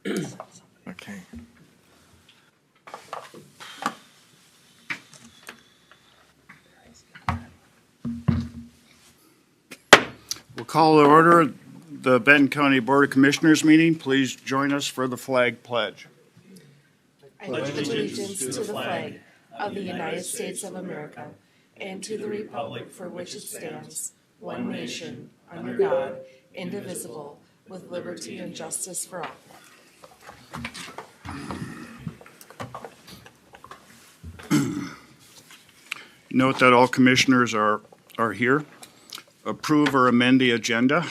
Okay. We'll call to order the Benton County Board of Commissioners meeting. Please join us for the flag pledge. I pledge allegiance to the flag of the United States of America and to the republic for which it stands, one nation, under God, indivisible, with liberty and justice for all. Note that all commissioners are here. Approve or amend the agenda.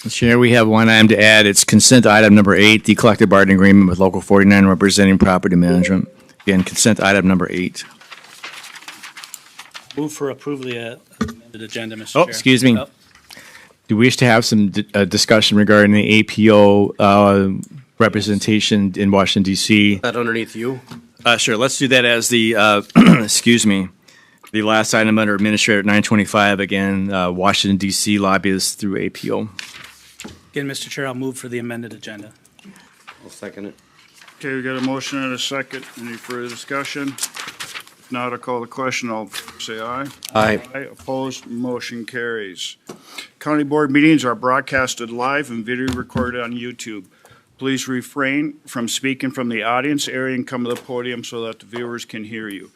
Mr. Chair, we have one item to add. It's consent item number 8, the collective bargaining agreement with Local 49 representing property management. Again, consent item number 8. Move for approval of the amended agenda, Mr. Oh, Chair. excuse me. Do we wish to have some discussion regarding the APO representation in Washington, D.C.? That underneath you? Sure, let's do that as the, excuse me, the last item under Administrator 925, again, Washington, D.C. lobbyists through APO. Again, Mr. Chair, I'll move for the amended agenda. I'll second it. Okay, we got a motion and a second. Any further discussion? If not, I'll call the question. I'll say aye. Aye. Aye. Opposed, motion carries. County board meetings are broadcasted live and video recorded on YouTube. Please refrain from speaking from the audience area and come to the podium so that the viewers can hear you.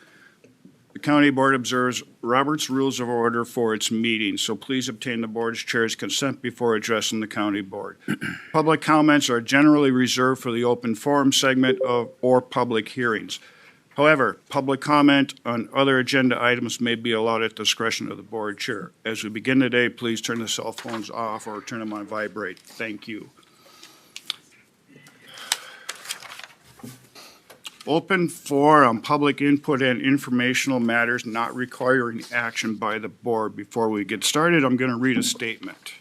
The county board observes Robert's Rules of Order for its meetings, so please obtain the board's chair's consent before addressing the county board. Public comments are generally reserved for the open forum segment or public hearings. However, public comment on other agenda items may be allowed at discretion of the board chair. As we begin today, please turn the cell phones off or turn them on vibrate. Thank you. Open forum, public input and informational matters not requiring action by the board. Before we get started, I'm going to read a statement.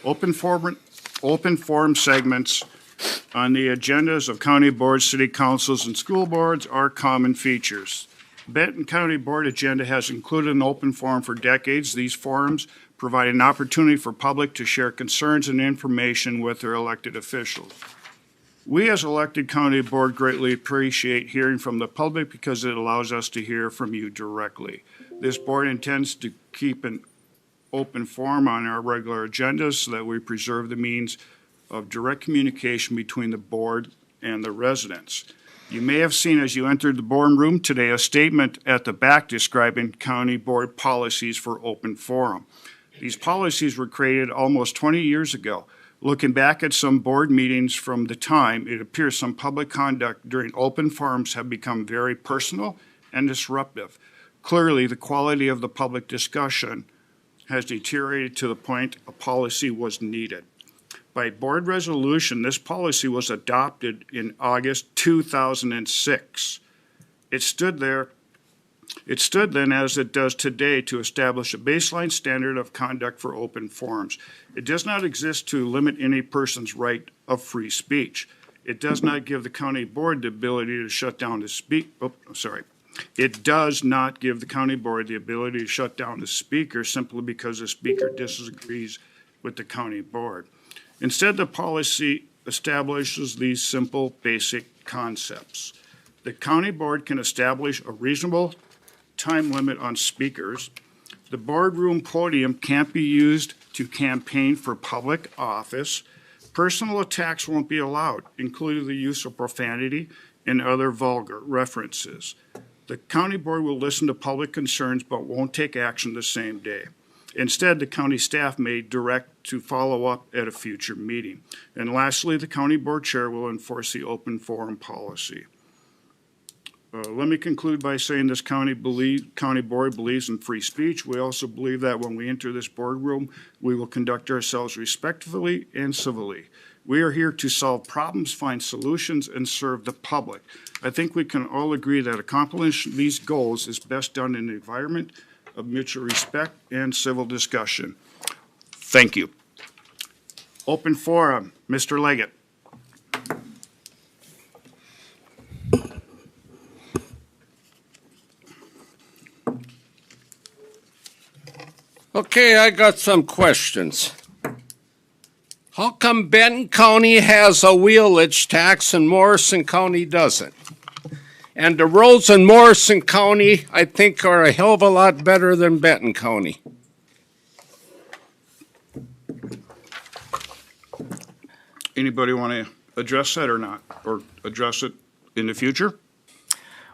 Open forum segments on the agendas of county boards, city councils, and school boards are common features. Benton County Board agenda has included an open forum for decades. These forums provide an opportunity for public to share concerns and information with their elected officials. We as elected county board greatly appreciate hearing from the public because it allows us to hear from you directly. This board intends to keep an open forum on our regular agendas so that we preserve the means of direct communication between the board and the residents. You may have seen as you entered the boardroom today a statement at the back describing county board policies for open forum. These policies were created almost 20 years ago. Looking back at some board meetings from the time, it appears some public conduct during open forums have become very personal and disruptive. Clearly, the quality of the public discussion has deteriorated to the point a policy was needed. By board resolution, this policy was adopted in August 2006. It stood then as it does today to establish a baseline standard of conduct for open forums. It does not exist to limit any person's right of free speech. It does not give the county board the ability to shut down the It does not give the county board the ability to shut down the speaker simply because the speaker disagrees with the county board. Instead, the policy establishes these simple, basic concepts. The county board can establish a reasonable time limit on speakers. The boardroom podium can't be used to campaign for public office. Personal attacks won't be allowed, including the use of profanity and other vulgar references. The county board will listen to public concerns but won't take action the same day. Instead, the county staff may direct to follow up at a future meeting. And lastly, the county board chair will enforce the open forum policy. Let me conclude by saying this county board believes in free speech. We also believe that when we enter this boardroom, we will conduct ourselves respectfully and civilly. We are here to solve problems, find solutions, and serve the public. I think we can all agree that accomplishing these goals is best done in an environment of mutual respect and civil discussion. Thank you. Open forum, Mr. Leggett. Okay, I got some questions. How come Benton County has a wheelage tax and Morrison County doesn't? And the roads in Morrison County, I think, are a hell of a lot better than Benton County. Anybody want to address that or not, or address it in the future?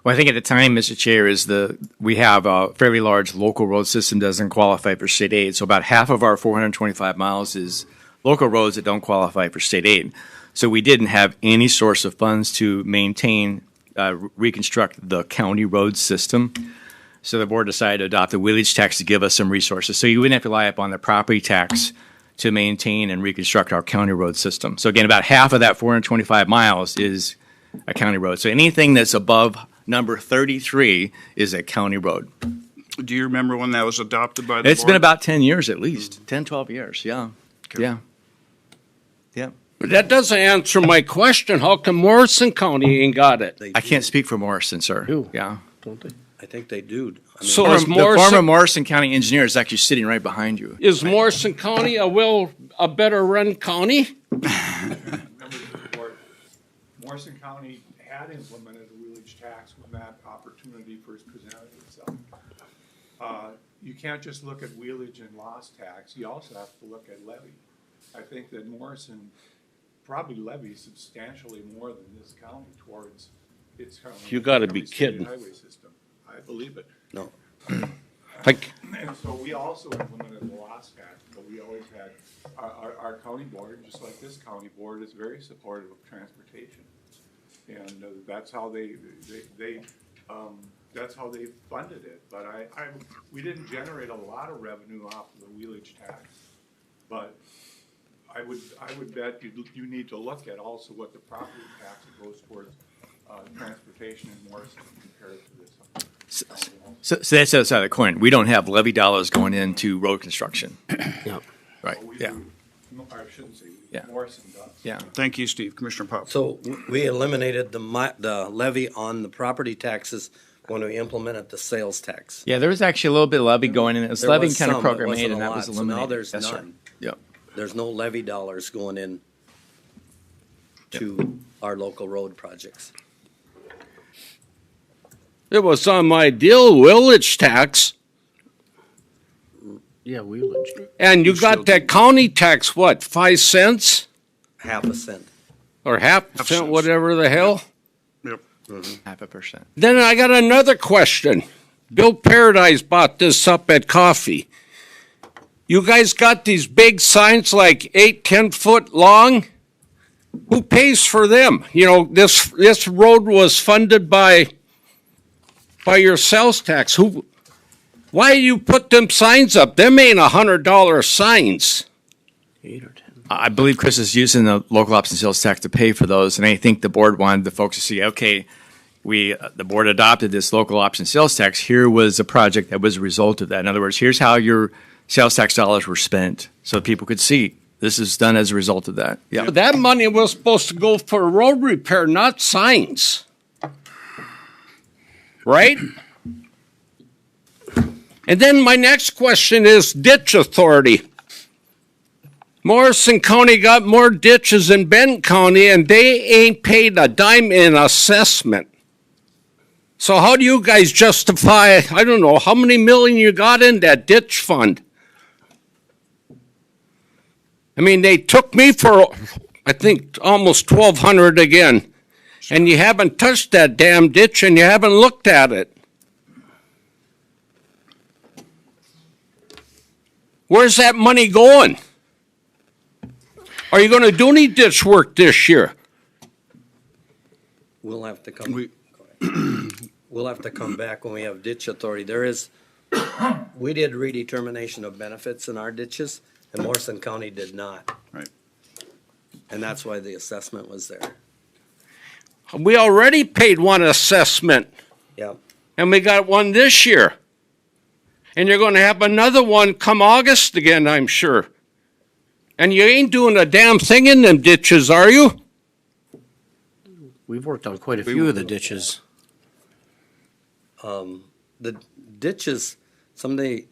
Well, I think at the time, Mr. Chair, we have a fairly large local road system that doesn't qualify for state aid. So about half of our 425 miles is local roads that don't qualify for state aid. So we didn't have any source of funds to maintain, reconstruct the county road system. So the board decided to adopt the wheelage tax to give us some resources. So you wouldn't have to rely upon the property tax to maintain and reconstruct our county road system. So again, about half of that 425 miles is a county road. So anything that's above number 33 is a county road. Do you remember when that was adopted by the board? It's been about 10 years at least, 10, 12 years, yeah. Okay. Yeah. Yeah. But that doesn't answer my question. How come Morrison County ain't got it? I can't speak for Morrison, sir. Yeah. Don't they? I think they do. I mean, So The is former Morrison, Morrison County engineer is actually sitting right behind you. is Morrison County a better run county? Members of the board, Morrison County had implemented a wheelage tax when that opportunity first presented itself. You can't just look at wheelage and loss tax, you also have to look at levy. I think that Morrison probably levies substantially more than this county towards its county. You gotta be state kidding. Highway system, I believe it. no. Like, And so we also implemented the loss tax, but we always had, our county board, just like this county board, is very supportive of transportation. And that's how that's how they funded it. But we didn't generate a lot of revenue off of the wheelage tax. But I would bet you need to look at also what the property tax that goes towards transportation in Morrison compared to this. So that's the other side of the coin. We don't have levy dollars going into road construction. Yep. Right, We yeah, do- no, I shouldn't say, Yeah. Morrison does. yeah. Thank you, Steve. Commissioner Pop. So we eliminated the levy on the property taxes when we implemented the sales tax. Yeah, there was actually a little bit of levy going in. It was There levy was kind of some, program it wasn't aid, and a that was lot. So now eliminated. there's Yes, sir. none. Yep. There's no levy dollars going in to our local road projects. it was on my deal, wheelage tax, Yeah, wheelage. and you got that county tax, what, 5 cents? Half a cent. Or half a Half cent, cents. whatever the hell? Yep. 0.5%. Then I got another question. Bill Paradise bought this up at Coffee. You guys got these big signs like 8, 10 foot long? Who pays for them? You know, this road was funded by your sales tax. Why you put them signs up? Them ain't $100 signs. 8 or 10. I believe Chris is using the local option sales tax to pay for those, and I think the board wanted the folks to see, okay, the board adopted this local option sales tax. Here was a project that was a result of that. In other words, here's how your sales tax dollars were spent, so people could see this is done as a result of that. Yeah. But that money was supposed to go for road repair, not signs. Right? And then my next question is ditch authority. Morrison County got more ditches than Benton County, and they ain't paid a dime in assessment. So how do you guys justify, I don't know, how many million you got in that ditch fund? I mean, they took me for, I think, almost 1,200 again, and you haven't touched that damn ditch and you haven't looked at it. Where's that money going? Are you gonna do any ditch work this year? We'll have to come. We- We'll have to come back when we have ditch authority. We did redetermination of benefits in our ditches, and Morrison County did not. Right. And that's why the assessment was there. We already paid one assessment, Yep. and we got one this year. And you're gonna have another one come August again, I'm sure. And you ain't doing a damn thing in them ditches, are you? We've worked on quite a few of the ditches. The ditches, someday,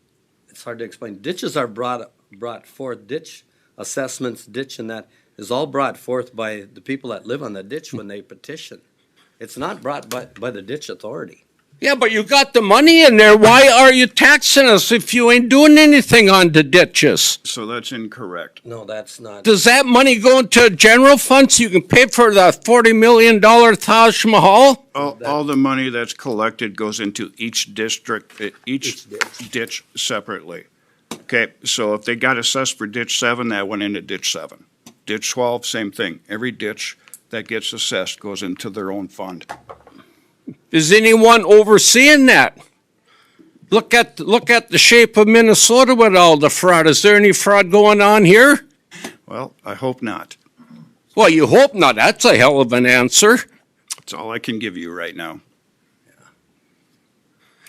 it's hard to explain. Ditches are brought forth, ditch assessments, ditch and that is all brought forth by the people that live on the ditch when they petition. It's not brought by the ditch authority. Yeah, but you got the money in there. Why are you taxing us if you ain't doing anything on the ditches? So that's incorrect. No, that's not. Does that money go into general funds so you can pay for the $40 million Taj Mahal? All the money that's collected goes into each district, each ditch separately. Okay, so if they got assessed for ditch 7, that went into ditch 7. Ditch 12, same thing. Every ditch that gets assessed goes into their own fund. Is anyone overseeing that? Look at the shape of Minnesota with all the fraud. Is there any fraud going on here? Well, I hope not. Well, you hope not. That's a hell of an answer. That's all I can give you right now.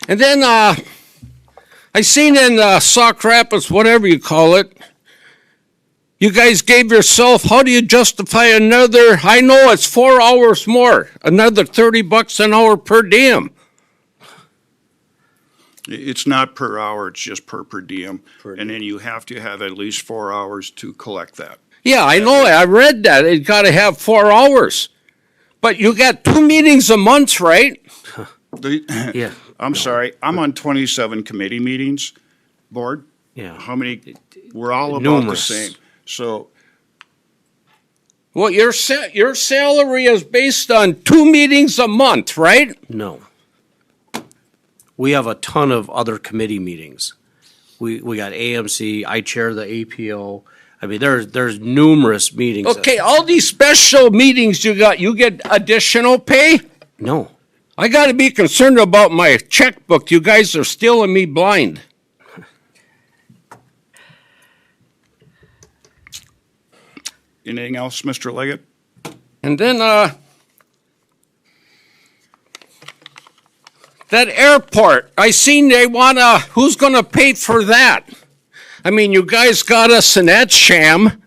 And then I seen in Sauk Rapids, whatever you call it, you guys gave yourself, how do you justify another, I know it's 4 hours more, another $30 an hour per diem. It's not per hour, it's just per diem. Per And then you have to have at least 4 hours to collect that. Yeah, I know, I read that. It got to have 4 hours. But you got 2 meetings a month, right? Yeah. I'm sorry, I'm on 27 committee meetings, board. Yeah. How many, we're all about Numerous. the same. So, Well, your salary is based on 2 meetings a month, right? No. We have a ton of other committee meetings. We got AMC, I chair the APO. I mean, there's numerous meetings. Okay, all these special meetings you get additional pay? No. I got to be concerned about my checkbook. You guys are stealing me blind. anything else, Mr. Leggett? And then, that airport, I seen they wanna, who's gonna pay for that? I mean, you guys got us in that sham.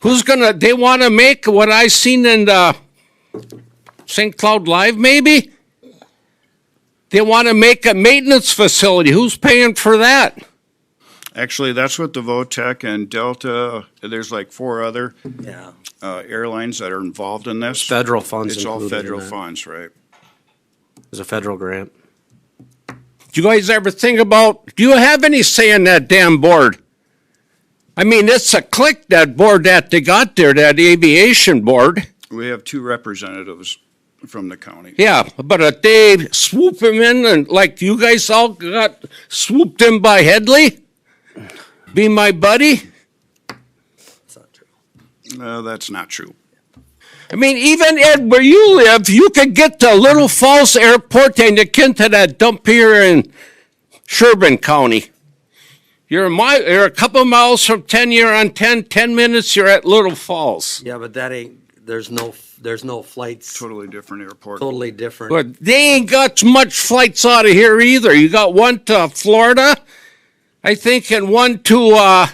They wanna make what I seen in the St. Cloud Live, maybe? They wanna make a maintenance facility. Who's paying for that? Actually, that's what the VOTEC and Delta, there's like 4 other Yeah. airlines that are involved in this. Federal funds It's all included in federal that. funds, right? There's a federal grant. Do you guys ever think about, do you have any say in that damn board? I mean, it's a clique, that board that they got there, that aviation board. We have 2 representatives from the county. Yeah, but if they swoop him in and like you guys all got swooped in by Headley, be my buddy. That's not true. No, that's not true. I mean, even Ed, where you live, you could get to Little Falls Airport and you can to that dump here in Sherburne County. You're a couple miles from 10, you're on 10 minutes, you're at Little Falls. Yeah, but that ain't, there's no flights, Totally different airport. totally different. But they ain't got much flights out of here either. You got one to Florida, I think, and one to,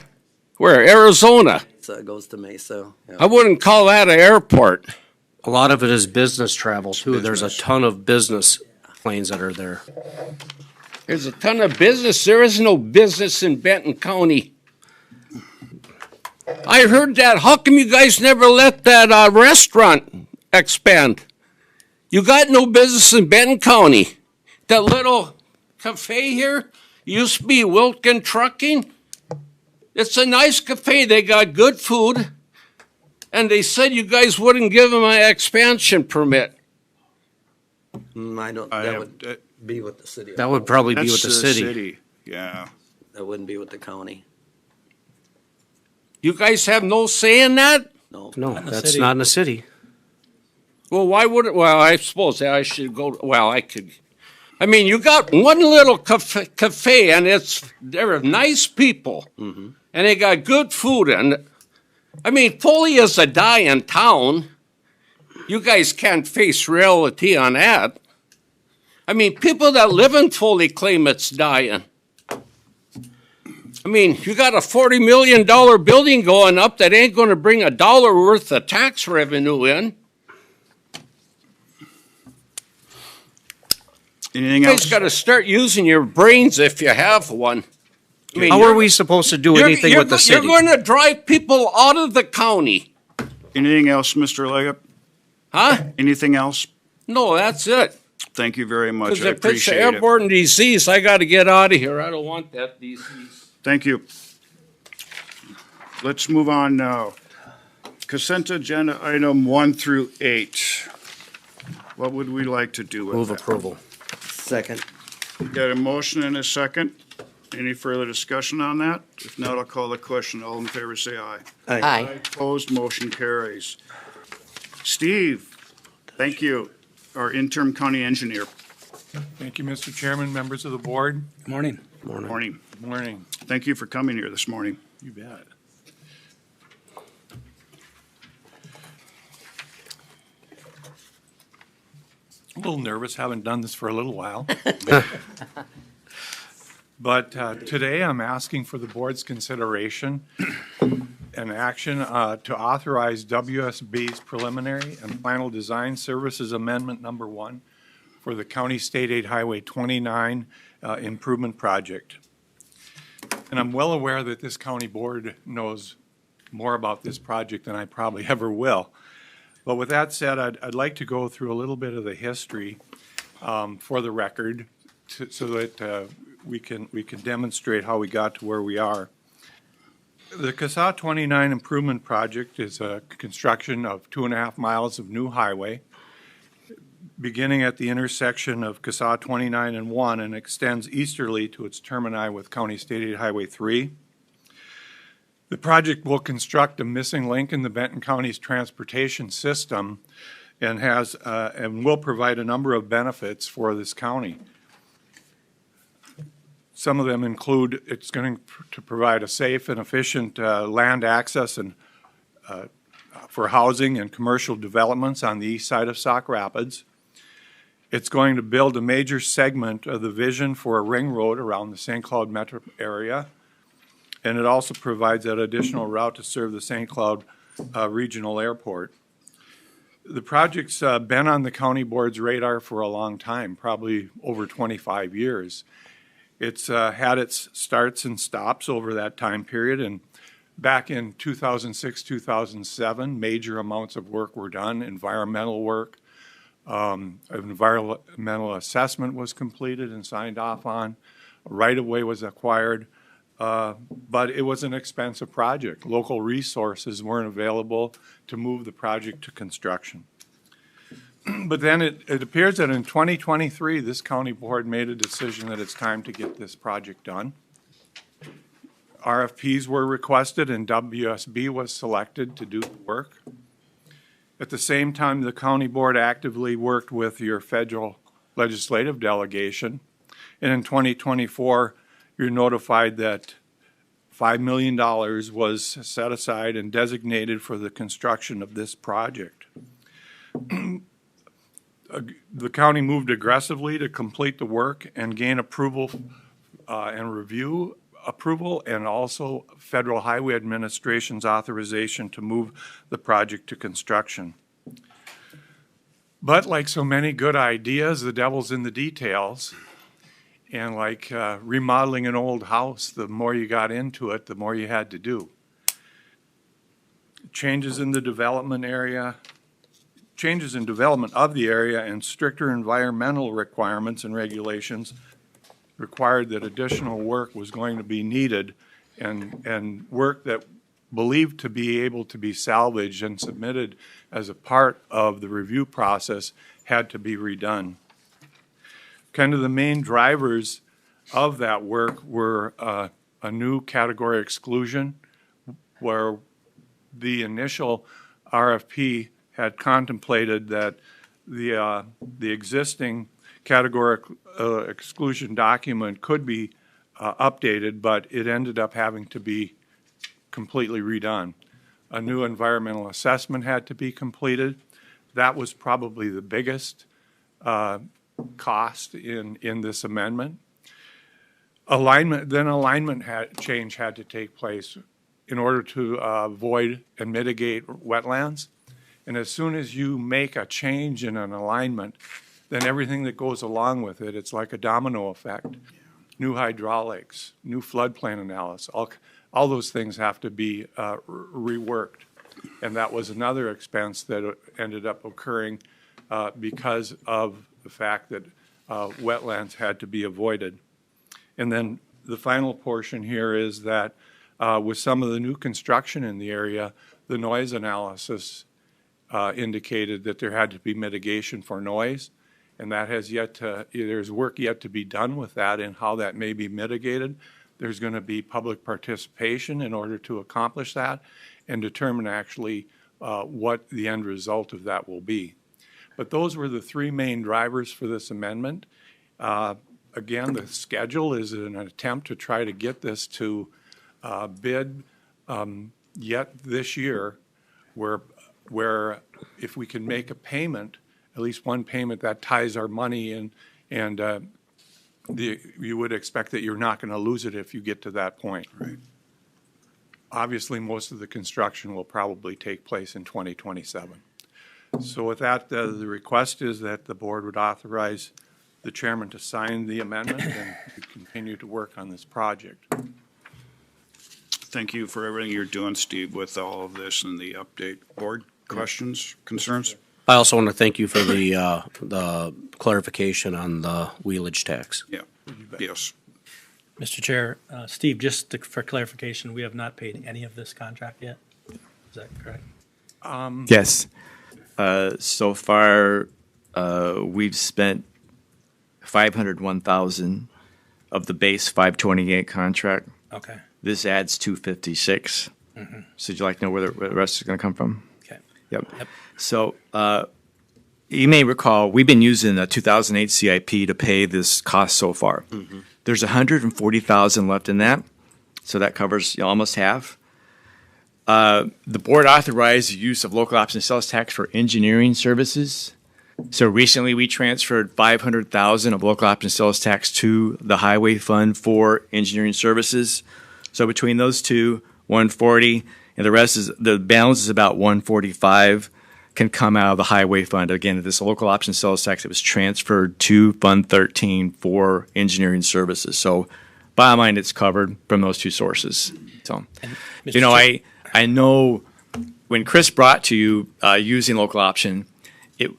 Arizona. So it goes to Mesa. Yeah. I wouldn't call that an airport. A lot of it is business travel too. There's a business. ton of business planes that are there. There's a ton of business. There is no business in Benton County. I heard that. How come you guys never let that restaurant expand? You got no business in Benton County. That little cafe here used to be Wilkin Trucking. It's a nice cafe. They got good food. And they said you guys wouldn't give them an expansion permit. I don't, I that have, would be with the city. That would probably be that's with the city. Yeah. That wouldn't be with the county. You guys have no say in that? No. No, Not in the that's city. not in the city. Well, why would it? Well, I suppose I should go. Well, I could. I mean, you got one little cafe, and they're nice people, and they got good food. And I mean, Foley is a dying town. You guys can't face reality on that. I mean, people that live in Foley claim it's dying. I mean, you got a $40 million building going up that ain't going to bring $1 worth of tax revenue in. Anything You guys else? got to start using your brains if you have one. I mean, How are we supposed to do anything with the city? You're going to drive people out of the county. Anything else, Mr. Leggett? Huh? Anything else? No, that's it. Thank you very much. Because I if it's appreciate it. airborne disease, I got to get out of here. I don't want that disease. Thank you. Let's move on now. Consent agenda item 1 through 8. What would we like to do with Move that? approval. Second. Got a motion and a second. Any further discussion on that? If not, I'll call the question. All in favor, say aye. Aye. Opposed, motion carries. Steve, thank you, our interim county engineer. Thank you, Mr. Chairman, members of the board. Morning. Morning. Morning. Thank you for coming here this morning. You bet. A little nervous, haven't done this for a little while. But today I'm asking for the board's consideration and action to authorize WSB's preliminary and final design services amendment number 1 for the County State Aid Highway 29 improvement project. And I'm well aware that this county board knows more about this project than I probably ever will. But with that said, I'd like to go through a little bit of the history for the record so that we can demonstrate how we got to where we are. The CSA 29 improvement project is a construction of 2.5 miles of new highway beginning at the intersection of CSA 29 and 1 and extends easterly to its termini with County State Aid Highway 3. The project will construct a missing link in the Benton County's transportation system and will provide a number of benefits for this county. Some of them include it's going to provide a safe and efficient land access and for housing and commercial developments on the east side of Sauk Rapids. It's going to build a major segment of the vision for a ring road around the St. Cloud metro area. And it also provides that additional route to serve the St. Cloud Regional Airport. The project's been on the county board's radar for a long time, probably over 25 years. It's had its starts and stops over that time period, and back in 2006, 2007, major amounts of work were done, environmental work. Environmental assessment was completed and signed off on. A right-of-way was acquired. But it was an expensive project. Local resources weren't available to move the project to construction. But then it appears that in 2023, this county board made a decision that it's time to get this project done. RFPs were requested and WSB was selected to do the work. At the same time, the county board actively worked with your federal legislative delegation. And in 2024, you're notified that $5 million was set aside and designated for the construction of this project. The county moved aggressively to complete the work and gain approval and review approval, and also Federal Highway Administration's authorization to move the project to construction. But like so many good ideas, the devil's in the details. And like remodeling an old house, the more you got into it, the more you had to do. Changes in the development area, changes in development of the area, and stricter environmental requirements and regulations required that additional work was going to be needed, and work that believed to be able to be salvaged and submitted as a part of the review process had to be redone. Kind of the main drivers of that work were a new category exclusion, where the initial RFP had contemplated that the existing category exclusion document could be updated, but it ended up having to be completely redone. A new environmental assessment had to be completed. That was probably the biggest cost in this amendment. Alignment change had to take place in order to avoid and mitigate wetlands. And as soon as you make a change in an alignment, then everything that goes along with it, it's like a domino effect. new hydraulics, new floodplain analysis, all those things have to be reworked. And that was another expense that ended up occurring because of the fact that wetlands had to be avoided. And then the final portion here is that with some of the new construction in the area, the noise analysis indicated that there had to be mitigation for noise. And that has yet to, there's work yet to be done with that and how that may be mitigated. There's going to be public participation in order to accomplish that and determine actually what the end result of that will be. But those were the three main drivers for this amendment. Again, the schedule is an attempt to try to get this to bid yet this year, where if we can make a payment, at least one payment that ties our money in, and you would expect that you're not going to lose it if you get to that point. Right. Obviously, most of the construction will probably take place in 2027. So with that, the request is that the board would authorize the chairman to sign the amendment and to continue to work on this project. Thank you for everything you're doing, Steve, with all of this and the update. Board, questions, concerns? I also want to thank you for the clarification on the wheelage tax. Yeah, yes. Mr. Chair, Steve, just for clarification, we have not paid any of this contract yet? Is that correct? Yes. So far, we've spent $501,000 of the base 528 contract. Okay, This adds 256. So would you like to know where the rest is going to come from? okay. Yep. Yep. So you may recall, we've been using a 2008 CIP to pay this cost so far. There's $140,000 left in that, so that covers almost half. The board authorized the use of local option sales tax for engineering services. So recently, we transferred $500,000 of local option sales tax to the highway fund for engineering services. So between those two, 140, and the rest is the balance is about 145, can come out of the highway fund. Again, this local option sales tax that was transferred to Fund 13 for engineering services. So bottom line, it's covered from those two sources. So, you know, I know when Chris brought to you using local option,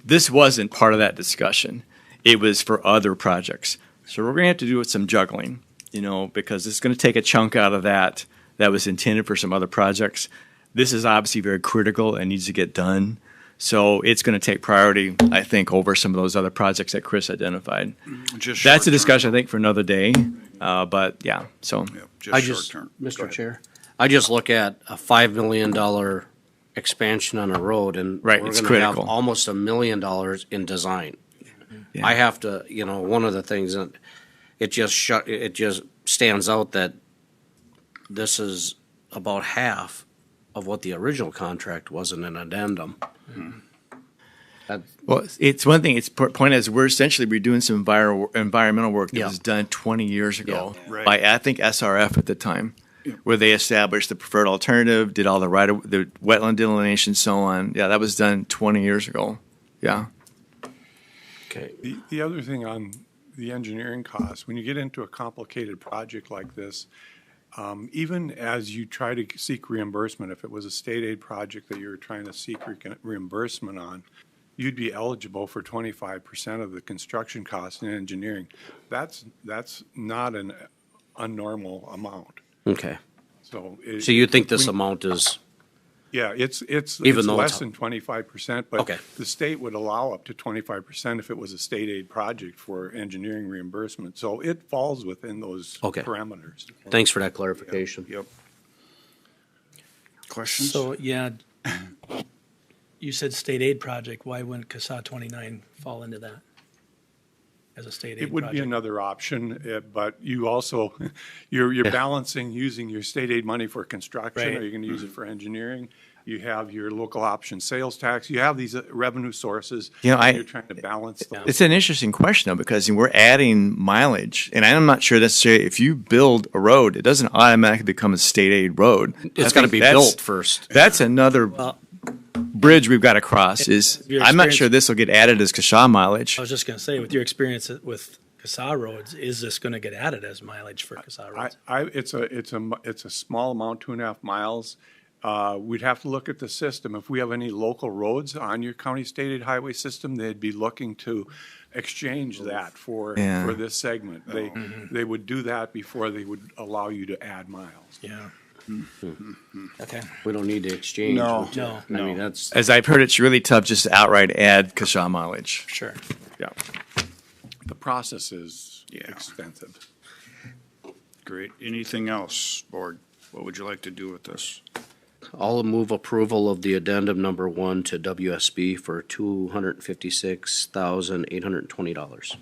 this wasn't part of that discussion. It was for other projects. So we're going to have to do some juggling, you know, because it's going to take a chunk out of that was intended for some other projects. This is obviously very critical and needs to get done. So it's going to take priority, I think, over some of those other projects that Chris identified. Just That's a short-term. discussion, I think, for another day. But yeah, so Yeah, I just just, short term. Go Mr. ahead. Chair, I just look at a $5 million expansion on a road, and Right, we're it's going to have critical. almost $1 million in design. Yeah. I have to, you know, one of the things that it just stands out that this is about half of what the original contract was in an addendum. Well, it's one thing. Its point is we're essentially redoing some environmental work that Yeah. was done 20 years ago Yeah. Right. by I think SRF at the time, where they established the preferred alternative, did all the the wetland delineation, so on. Yeah, that was done 20 years ago. Yeah. Okay. The other thing on the engineering costs, when you get into a complicated project like this, even as you try to seek reimbursement, if it was a state aid project that you were trying to seek reimbursement on, you'd be eligible for 25% of the construction costs in engineering. That's not an abnormal amount. Okay. So So you think this amount is, yeah, it's Even though less it's- than 25%, but Okay. the state would allow up to 25% if it was a state aid project for engineering reimbursement. So it falls within those Okay. parameters. thanks for that clarification. Yep. Questions? So, yeah, you said state aid project, why wouldn't CASA 29 fall into that as a state aid It would be project? another option, but you also, you're balancing using your state aid money for construction. Right. Are you going to use it for engineering? You have your local option sales tax. You have these revenue sources. You know, and you're trying to balance those. It's an interesting question though, because we're adding mileage, and I'm not sure necessarily if you build a road, it doesn't automatically become a state aid road. It's got to be built first. That's another Well, bridge we've got to cross. Is Your I'm not experience- sure this will get added as Kasha mileage. I was just going to say, with your experience with CASA roads, is this gonna get added as mileage for CASA roads? It's a small amount, 2.5 miles. We'd have to look at the system. If we have any local roads on your county stated highway system, they'd be looking to exchange that for Yeah. this segment. They would do that before they would allow you to add miles. Yeah. Okay. We don't need to exchange. No. No, I mean, that's, As I've heard, it's really tough just to outright add CASA mileage. sure. Yeah. The process is Yeah. extensive. Great. Anything else, board? What would you like to do with this? I'll move approval of the addendum number 1 to WSB for $256,820.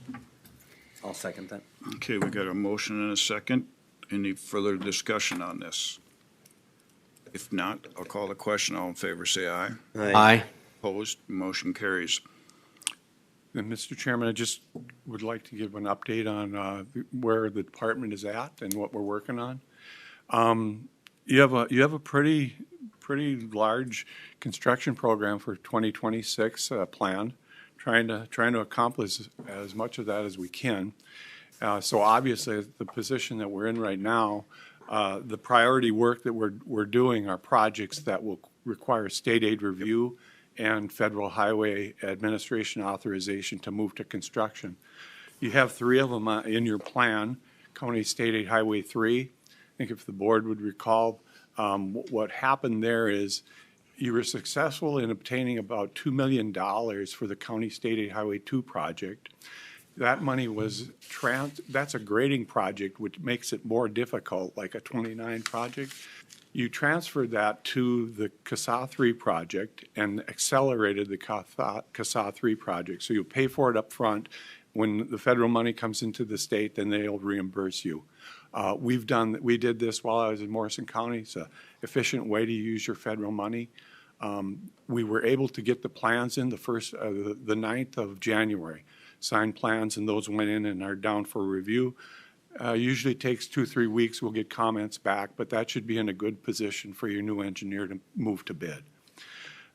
I'll second that. Okay, we got a motion and a second. Any further discussion on this? If not, I'll call the question. All in favor, say aye. Aye. Opposed, motion carries. And Mr. Chairman, I just would like to give an update on where the department is at and what we're working on. You have a pretty large construction program for 2026 planned, trying to accomplish as much of that as we can. So obviously, the position that we're in right now, the priority work that we're doing are projects that will require state aid review and Federal Highway Administration authorization to move to construction. You have 3 of them in your plan, County State Aid Highway 3. I think if the board would recall, what happened there is you were successful in obtaining about $2 million for the County State Aid Highway 2 project. That money was that's a grading project, which makes it more difficult, like a 29 project. You transferred that to the CASA 3 project and accelerated the CASA 3 project. So you'll pay for it up front. When the federal money comes into the state, then they'll reimburse you. We did this while I was in Morrison County. It's an efficient way to use your federal money. We were able to get the plans in the 9th of January. Signed plans, and those went in and are down for review. Usually takes 2-3 weeks. We'll get comments back, but that should be in a good position for your new engineer to move to bid.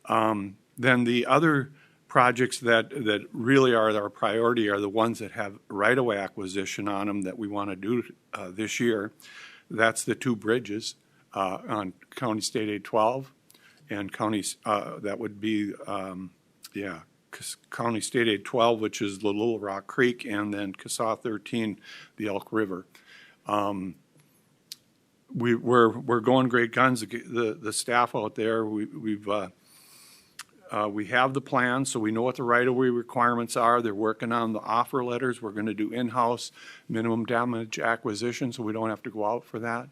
Then the other projects that really are our priority are the ones that have right-of-way acquisition on them that we want to do this year. That's the 2 bridges on County State Aid 12 and counties, that would be, County State Aid 12, which is the Little Rock Creek, and then CASA 13, the Elk River. We're going great guns. The staff out there, we have the plan, so we know what the right-of-way requirements are. They're working on the offer letters. We're going to do in-house minimum damage acquisition, so we don't have to go out for that.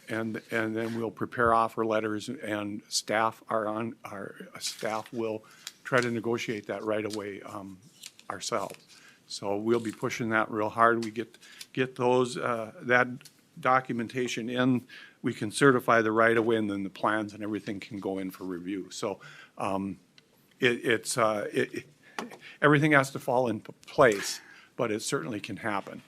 And then we'll prepare offer letters, and staff will try to negotiate that right away ourselves. So we'll be pushing that real hard. We get those that documentation in, we can certify the right of way, and then the plans and everything can go in for review. So everything has to fall into place, but it certainly can happen.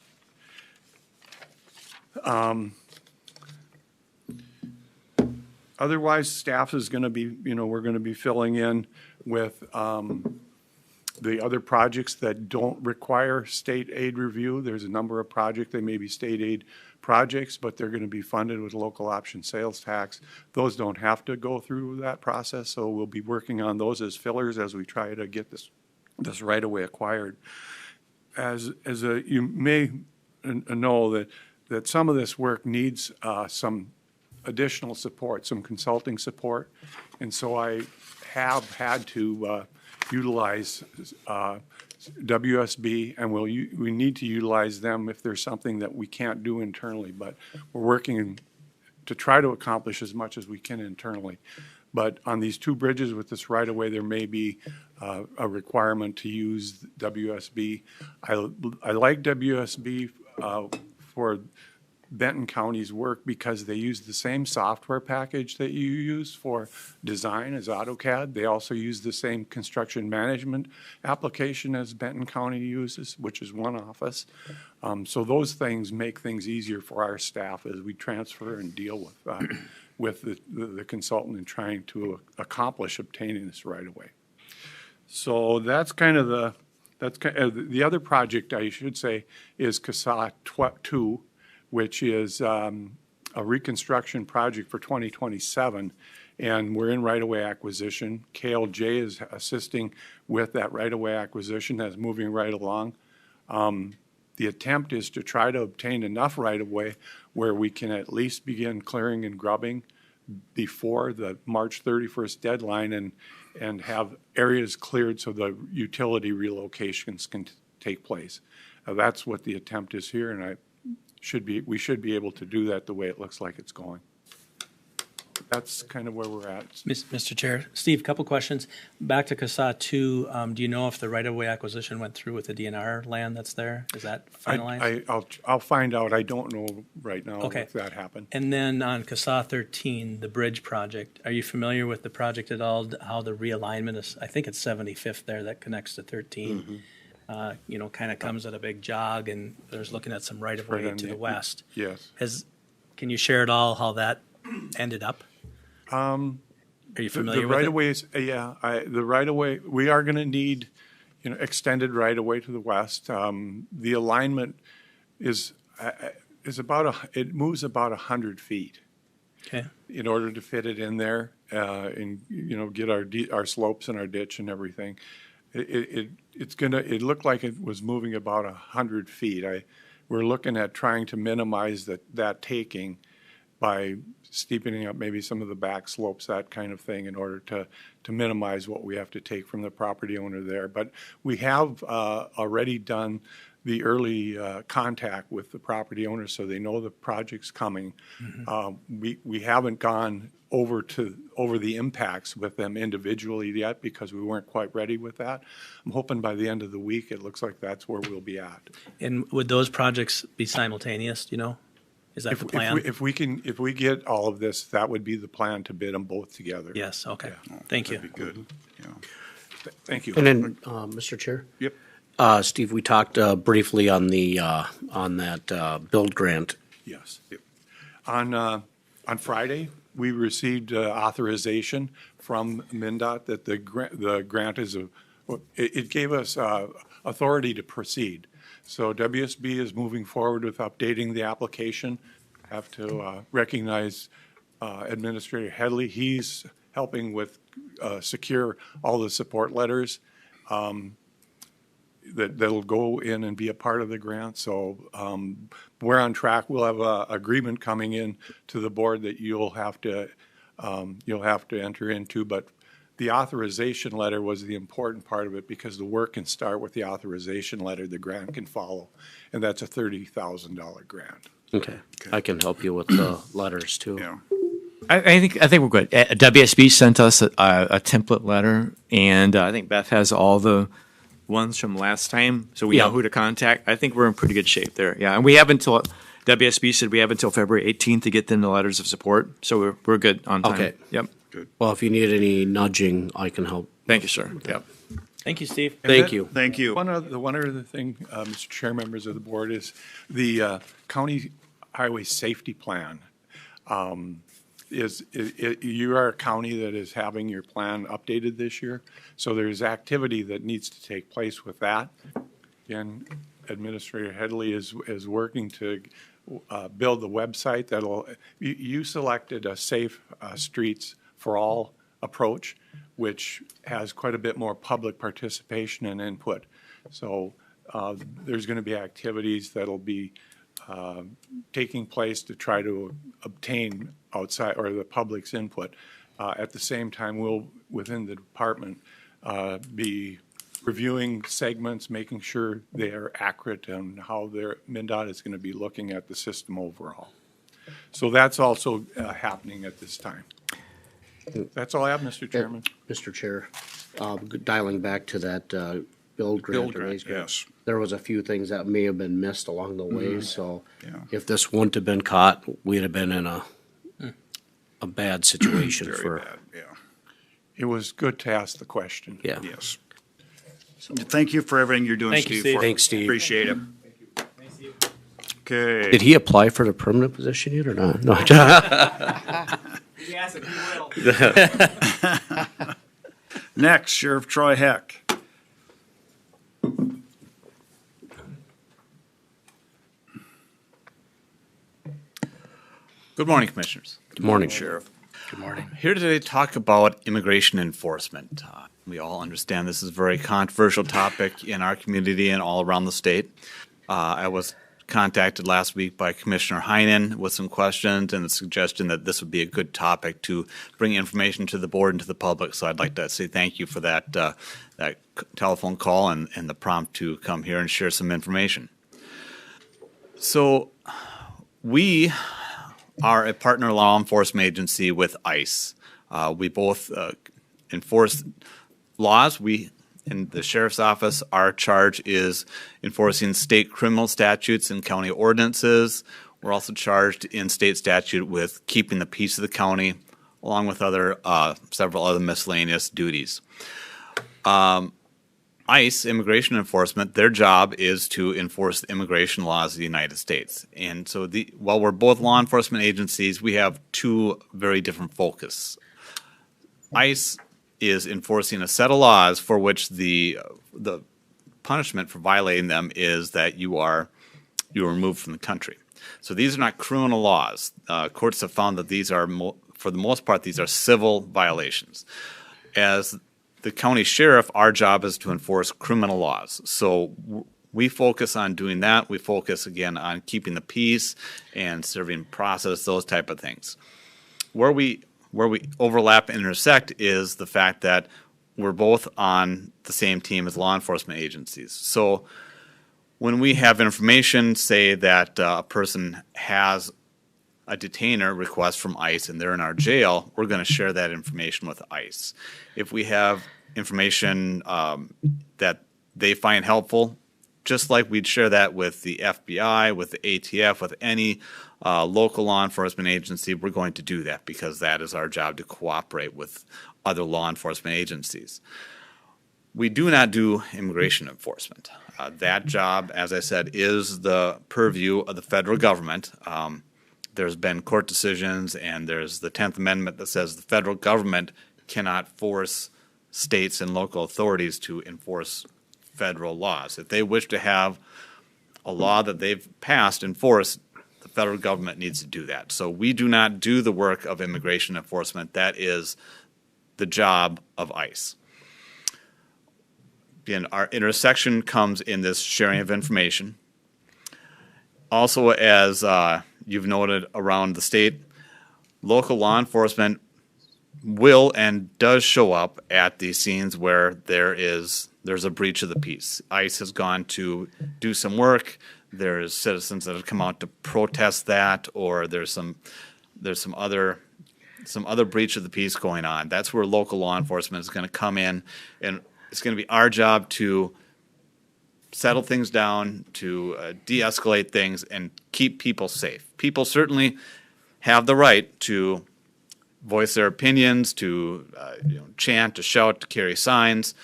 Otherwise, staff is going to be, we're going to be filling in with the other projects that don't require state aid review. There's a number of projects, they may be state aid projects, but they're going to be funded with local option sales tax. Those don't have to go through that process, so we'll be working on those as fillers as we try to get this right-of-way acquired. You may know that some of this work needs some additional support, some consulting support, and so I have had to utilize WSB, and we need to utilize them if there's something that we can't do internally, but we're working to try to accomplish as much as we can internally. But on these 2 bridges with this right-of-way, there may be a requirement to use WSB. I like WSB for Benton County's work because they use the same software package that you use for design as AutoCAD. They also use the same construction management application as Benton County uses, which is one office. So those things make things easier for our staff as we transfer and deal with the consultant in trying to accomplish obtaining this right away. So that's kind of That's, the other project, I should say, is CASA 2, which is a reconstruction project for 2027. And we're in right-of-way acquisition. KLJ is assisting with that right-of-way acquisition that's moving right along. The attempt is to try to obtain enough right-of-way where we can at least begin clearing and grubbing before the March 31st deadline and have areas cleared so the utility relocations can take place. That's what the attempt is here, and we should be able to do that the way it looks like it's going. That's kind of where we're at. Mr. Chair, Steve, couple questions. Back to CASA 2, do you know if the right-of-way acquisition went through with the DNR land that's there? Is that finalized? I'll find out. I don't know right now Okay. if that happened. And then on CASA 13, the bridge project, are you familiar with the project at all? How the realignment is, I think it's 75th there that connects to 13. Kind of comes at a big jog, and there's looking at some right-of-way Right on to the west. Yes. Can you share at all how that ended up? Are you familiar The with right it? of ways, the right of way, we are going to need, extended right of way to the west. The alignment is it moves about 100 feet Okay. in order to fit it in there, and, get our slopes and our ditch and everything. It looked like it was moving about 100 feet. We're looking at trying to minimize that taking by steepening up maybe some of the back slopes, that kind of thing, in order to minimize what we have to take from the property owner there. But we have already done the early contact with the property owner, so they know the project's coming. We haven't gone over the impacts with them individually yet because we weren't quite ready with that. I'm hoping by the end of the week, it looks like that's where we'll be at. And would those projects be simultaneous, do you know? Is that the plan? If we get all of this, that would be the plan, to bid them both together. Yes, okay. Yeah. Thank you. That'd be good, yeah. Thank you. And then, Mr. Chair? Yep. Steve, we talked briefly on that build grant. Yes. Yep. On Friday, we received authorization from MnDOT that the grant is it gave us authority to proceed. So WSB is moving forward with updating the application. Have to recognize Administrator Headley. He's helping with secure all the support letters that'll go in and be a part of the grant. So we're on track. We'll have an agreement coming in to the board that you'll have to enter into. But the authorization letter was the important part of it, because the work can start with the authorization letter. The grant can follow, and that's a $30,000 grant. Okay. I can help you with the letters too. Yeah. I think we're good. WSB sent us a template letter, and I think Beth has all the ones from last time, so we know Yeah. who to contact. I think we're in pretty good shape there. Yeah, and we have until WSB said we have until February 18th to get them the letters of support, so we're good on time. Okay. Yep. Well, if you need any nudging, I can help. Thank you, sir. Yep. Thank you, Steve. Thank you. Thank you. One other thing, Mr. Chair, members of the board, is the county highway safety plan. You are a county that is having your plan updated this year, so there's activity that needs to take place with that. Again, Administrator Headley is working to build the website that'll, you selected a Safe Streets for All approach, which has quite a bit more public participation and input. So there's going to be activities that'll be taking place to try to obtain outside or the public's input. At the same time, we'll, within the department, be reviewing segments, making sure they are accurate and how their MnDOT is going to be looking at the system overall. So that's also happening at this time. That's all I have, Mr. Chairman. Mr. Chair, dialing back to that build grant or raise grant. Yes. There was a few things that may have been missed along the way, so Yeah. if this wouldn't have been caught, we'd have been in a bad situation Very for. bad, yeah. It was good to ask the question. Yeah. Yes. Thank you for everything you're doing, Thank you, Steve. Steve. Thanks, Steve. Appreciate it. Okay. Did he apply for the permanent position yet or not? No. Yes, he will. Next, Sheriff Troy Heck. Good morning, Commissioners. Good morning, Sheriff. Good morning. Here today to talk about immigration enforcement. We all understand this is a very controversial topic in our community and all around the state. I was contacted last week by Commissioner Heinen with some questions and the suggestion that this would be a good topic to bring information to the board and to the public. So I'd like to say thank you for that telephone call and the prompt to come here and share some information. So we are a partner law enforcement agency with ICE. We both enforce laws. We, in the sheriff's office, our charge is enforcing state criminal statutes and county ordinances. We're also charged in state statute with keeping the peace of the county, along with several other miscellaneous duties. ICE, Immigration Enforcement, their job is to enforce the immigration laws of the United States. And so while we're both law enforcement agencies, we have two very different focus. ICE is enforcing a set of laws for which the punishment for violating them is that you are removed from the country. So these are not criminal laws. Courts have found that these are, for the most part, these are civil violations. As the county sheriff, our job is to enforce criminal laws. So we focus on doing that. We focus, again, on keeping the peace and serving process, those type of things. Where we overlap and intersect is the fact that we're both on the same team as law enforcement agencies. So when we have information, say that a person has a detainer request from ICE and they're in our jail, we're going to share that information with ICE. If we have information that they find helpful, just like we'd share that with the FBI, with the ATF, with any local law enforcement agency, we're going to do that because that is our job, to cooperate with other law enforcement agencies. We do not do immigration enforcement. That job, as I said, is the purview of the federal government. There's been court decisions, and there's the 10th Amendment that says the federal government cannot force states and local authorities to enforce federal laws. If they wish to have a law that they've passed enforced, the federal government needs to do that. So we do not do the work of immigration enforcement. That is the job of ICE. Again, our intersection comes in this sharing of information. Also, as you've noted around the state, local law enforcement will and does show up at the scenes where there's a breach of the peace. ICE has gone to do some work. There's citizens that have come out to protest that, or there's some other breach of the peace going on. That's where local law enforcement is going to come in, and it's going to be our job to settle things down, to de-escalate things, and keep people safe. People certainly have the right to voice their opinions, to chant, to shout, to carry signs,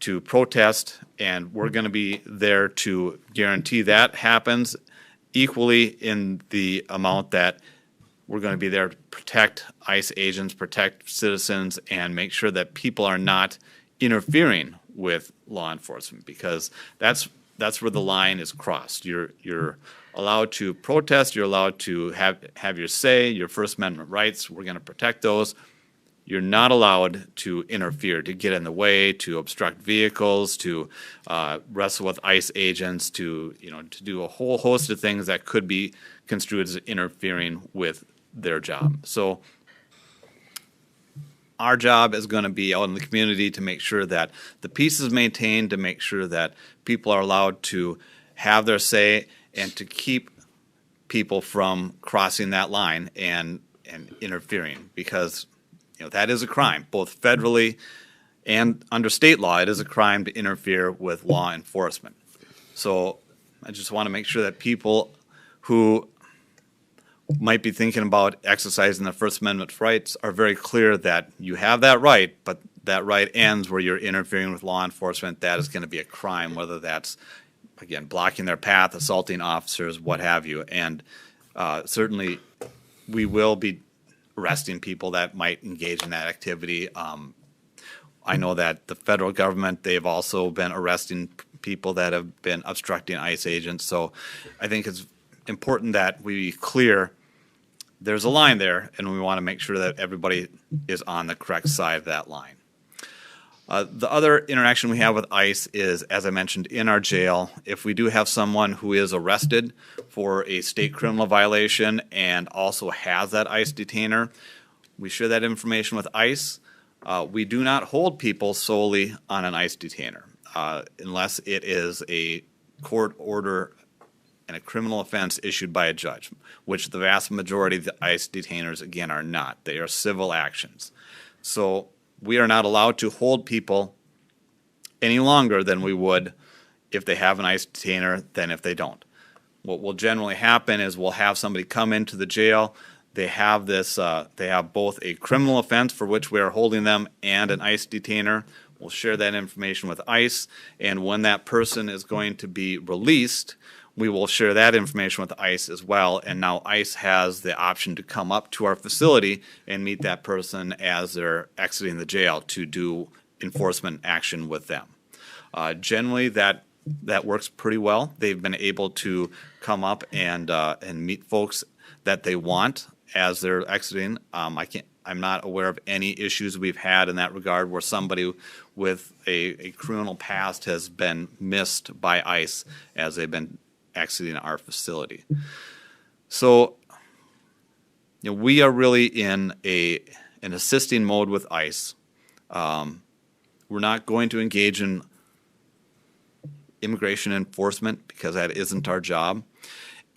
to protest, and we're going to be there to guarantee that happens equally in the amount that we're going to be there to protect ICE agents, protect citizens, and make sure that people are not interfering with law enforcement, because that's where the line is crossed. You're allowed to protest, you're allowed to have your say, your First Amendment rights. We're going to protect those. You're not allowed to interfere, to get in the way, to obstruct vehicles, to wrestle with ICE agents, to do a whole host of things that could be construed as interfering with their job. So our job is going to be out in the community to make sure that the peace is maintained, to make sure that people are allowed to have their say, and to keep people from crossing that line and interfering, because that is a crime, both federally and under state law. It is a crime to interfere with law enforcement. So I just want to make sure that people who might be thinking about exercising their First Amendment rights are very clear that you have that right, but that right ends where you're interfering with law enforcement. That is going to be a crime, whether that's, again, blocking their path, assaulting officers, what have you. And certainly we will be arresting people that might engage in that activity. I know that the federal government, they've also been arresting people that have been obstructing ICE agents. So I think it's important that we be clear there's a line there, and we want to make sure that everybody is on the correct side of that line. The other interaction we have with ICE is, as I mentioned, in our jail. If we do have someone who is arrested for a state criminal violation and also has that ICE detainer, we share that information with ICE. We do not hold people solely on an ICE detainer unless it is a court order and a criminal offense issued by a judge, which the vast majority of the ICE detainers, again, are not. They are civil actions. So we are not allowed to hold people any longer than we would if they have an ICE detainer than if they don't. What will generally happen is we'll have somebody come into the jail. They have this. They have both a criminal offense for which we are holding them and an ICE detainer. We'll share that information with ICE, and when that person is going to be released, we will share that information with ICE as well. And now ICE has the option to come up to our facility and meet that person as they're exiting the jail to do enforcement action with them. Generally, that works pretty well. They've been able to come up and meet folks that they want as they're exiting. I'm not aware of any issues we've had in that regard where somebody with a criminal past has been missed by ICE as they've been exiting our facility. So, we are really in an assisting mode with ICE. We're not going to engage in immigration enforcement because that isn't our job.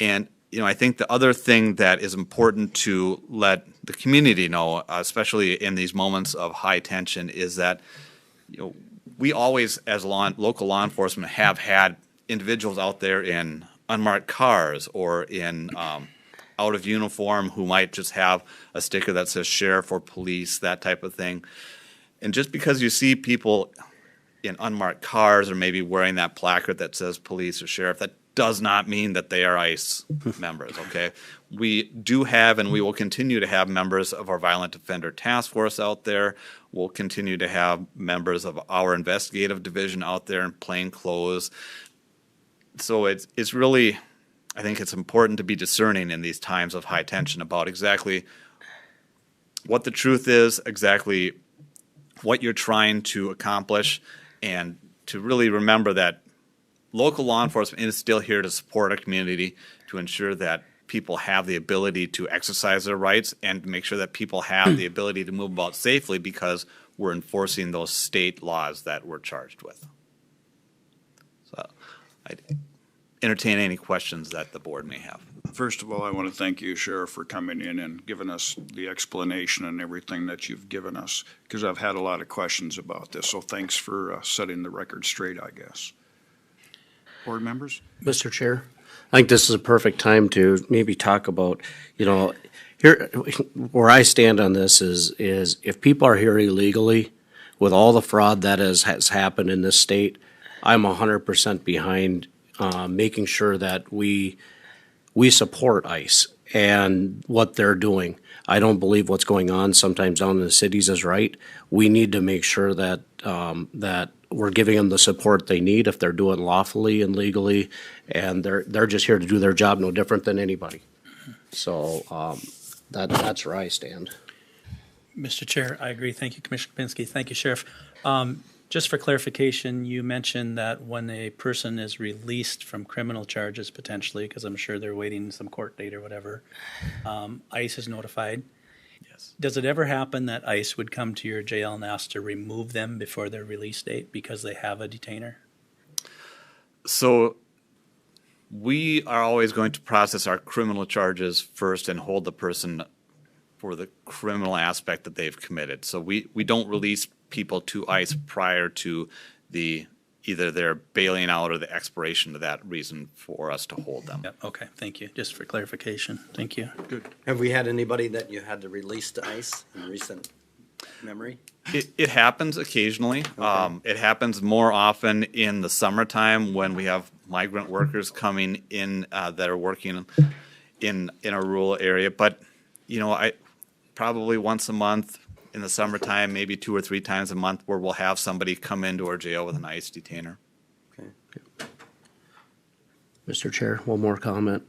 And I think the other thing that is important to let the community know, especially in these moments of high tension, is that we always, as local law enforcement, have had individuals out there in unmarked cars or in out of uniform who might just have a sticker that says sheriff or police, that type of thing. And just because you see people in unmarked cars or maybe wearing that placard that says police or sheriff, that does not mean that they are ICE members, okay? We do have and we will continue to have members of our Violent Offender Task Force out there. We'll continue to have members of our investigative division out there in plain clothes. So it's really, I think it's important to be discerning in these times of high tension about exactly what the truth is, exactly what you're trying to accomplish, and to really remember that local law enforcement is still here to support our community, to ensure that people have the ability to exercise their rights and to make sure that people have the ability to move about safely because we're enforcing those state laws that we're charged with. So I'd entertain any questions that the board may have. First of all, I want to thank you, Sheriff, for coming in and giving us the explanation and everything that you've given us, because I've had a lot of questions about this. So thanks for setting the record straight, I guess. Board members? Mr. Chair, I think this is a perfect time to maybe talk about, here, where I stand on this is if people are here illegally, with all the fraud that has happened in this state, I'm 100% behind making sure that we support ICE and what they're doing. I don't believe what's going on sometimes down in the cities is right. We need to make sure that that we're giving them the support they need if they're doing lawfully and legally, and they're just here to do their job no different than anybody. So that's where I stand. Mr. Chair, I agree. Thank you, Commissioner Kapinski. Thank you, Sheriff. Just for clarification, you mentioned that when a person is released from criminal charges potentially, because I'm sure they're waiting some court date or whatever, ICE is notified. Yes. Does it ever happen that ICE would come to your jail and ask to remove them before their release date because they have a detainer? So we are always going to process our criminal charges first and hold the person for the criminal aspect that they've committed. So we don't release people to ICE prior to either their bailing out or the expiration of that reason for us to hold them. Yep, okay, thank you. Just for clarification, thank you. Have we had anybody that you had to release to ICE in recent memory? It happens occasionally. It happens more often in the summertime when we have migrant workers coming in that are working in a rural area. But, I probably once a month in the summertime, maybe 2 or 3 times a month, where we'll have somebody come into our jail with an ICE detainer. Okay. Mr. Chair, one more comment.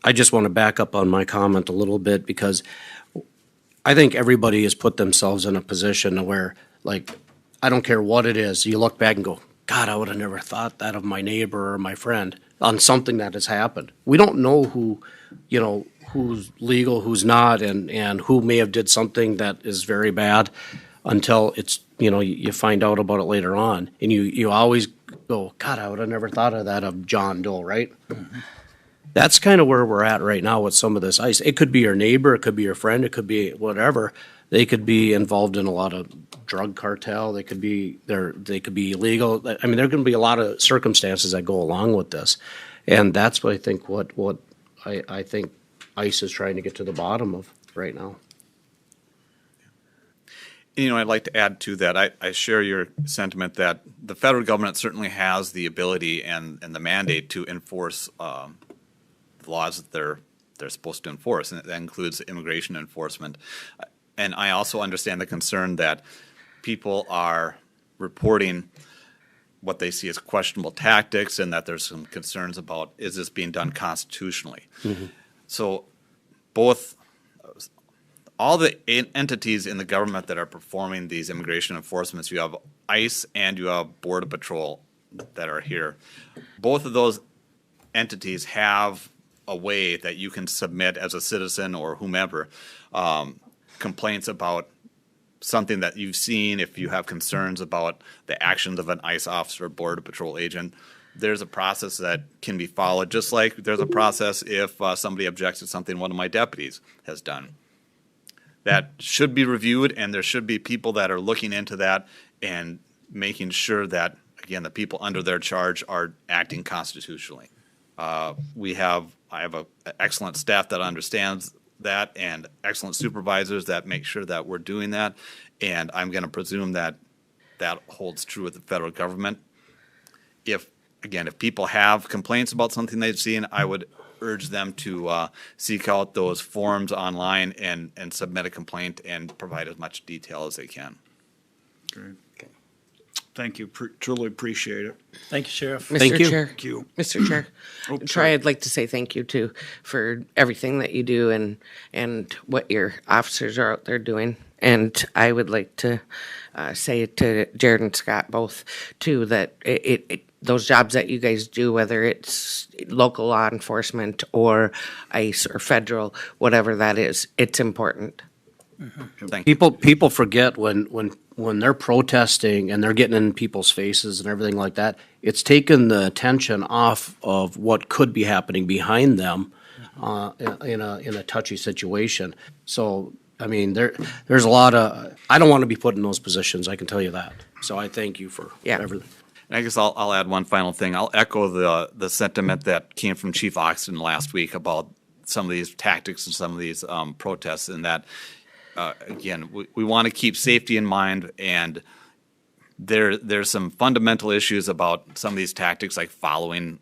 I just want to back up on my comment a little bit because I think everybody has put themselves in a position where, like, I don't care what it is, you look back and go, God, I would have never thought that of my neighbor or my friend on something that has happened. We don't know who, you know, who's legal, who's not, and who may have did something that is very bad until it's, you know, you find out about it later on. And you always go, God, I would have never thought of that of John Doe, right? Mm-hmm. That's kind of where we're at right now with some of this ice. It could be your neighbor, it could be your friend, it could be whatever. They could be involved in a lot of drug cartel. They could be illegal. I mean, there are going to be a lot of circumstances that go along with this, and that's what I think. What I think ICE is trying to get to the bottom of right now. You know, I'd like to add to that. I share your sentiment that the federal government certainly has the ability and the mandate to enforce the laws that they're supposed to enforce, and that includes immigration enforcement. And I also understand the concern that people are reporting what they see as questionable tactics, and that there's some concerns about, is this being done constitutionally? Mm-hmm. So all the entities in the government that are performing these immigration enforcements, you have ICE and you have Border Patrol that are here. Both of those entities have a way that you can submit as a citizen or whomever complaints about something that you've seen. If you have concerns about the actions of an ICE officer or Border Patrol agent, there's a process that can be followed, just like there's a process if somebody objects to something one of my deputies has done. That should be reviewed, and there should be people that are looking into that and making sure that, again, the people under their charge are acting constitutionally. I have an excellent staff that understands that, and excellent supervisors that make sure that we're doing that. And I'm going to presume that that holds true with the federal government. If people have complaints about something they've seen, I would urge them to seek out those forms online and submit a complaint and provide as much detail as they can. Great. Thank you. Truly appreciate it. Thank you, Sheriff. Thank you. Chair. Thank you. Mr. Chair. Oh, Troy, sorry. I'd like to say thank you too for everything that you do and what your officers are out there doing. And I would like to say to Jared and Scott both too that those jobs that you guys do, whether it's local law enforcement or ICE or federal, whatever that is, it's important. Thank you. People forget when they're protesting and they're getting in people's faces and everything like that, it's taken the attention off of what could be happening behind them in a touchy situation. So, I mean, there's a lot of, I don't want to be put in those positions, I can tell you that. So I thank you for everything. And I guess I'll add one final thing. I'll echo the sentiment that came from Chief Oxton last week about some of these tactics and some of these protests, and that, again, we want to keep safety in mind, and there's some fundamental issues about some of these tactics, like following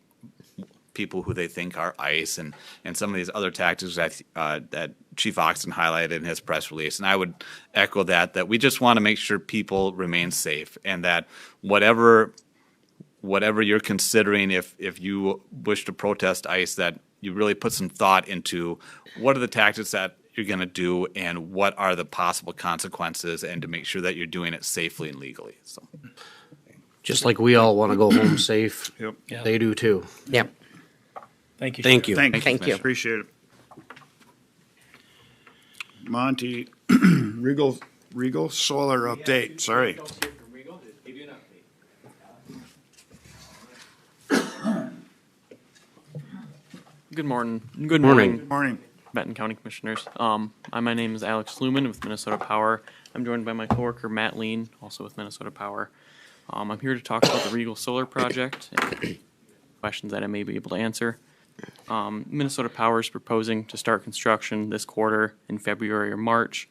people who they think are ICE, and some of these other tactics that Chief Oxton highlighted in his press release. And I would echo that we just want to make sure people remain safe, and that whatever you're considering, if you wish to protest ICE, that you really put some thought into what are the tactics that you're going to do and what are the possible consequences, and to make sure that you're doing it safely and legally. So, Just like we all want to go home safe, Yep. they do too. Yep. Thank you. Thank you. Thank you. Appreciate it. Monty, Regal Solar update, sorry. Good morning. Good Morning. morning, Morning. Benton County Commissioners. My name is Alex Sluman with Minnesota Power. I'm joined by my coworker Matt Lean, also with Minnesota Power. I'm here to talk about the Regal Solar project and questions that I may be able to answer. Minnesota Power is proposing to start construction this quarter in February or March,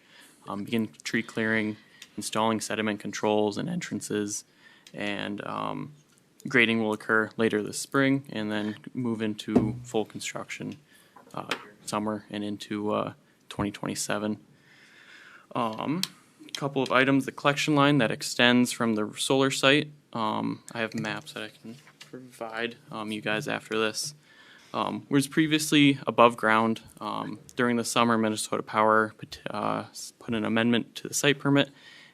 begin tree clearing, installing sediment controls and entrances, and grading will occur later this spring, and then move into full construction summer and into 2027. Couple of items: the collection line that extends from the solar site. I have maps that I can provide you guys after this. Was previously above ground. During the summer, Minnesota Power put an amendment to the site permit,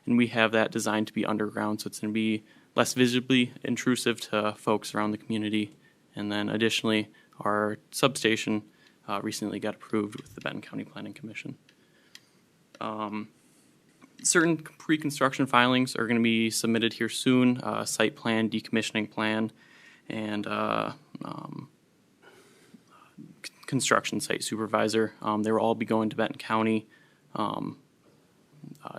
and we have that designed to be underground, so it's going to be less visibly intrusive to folks around the community. And then additionally, our substation recently got approved with the Benton County Planning Commission. Certain pre-construction filings are going to be submitted here soon, site plan, decommissioning plan, and construction site supervisor. They will all be going to Benton County.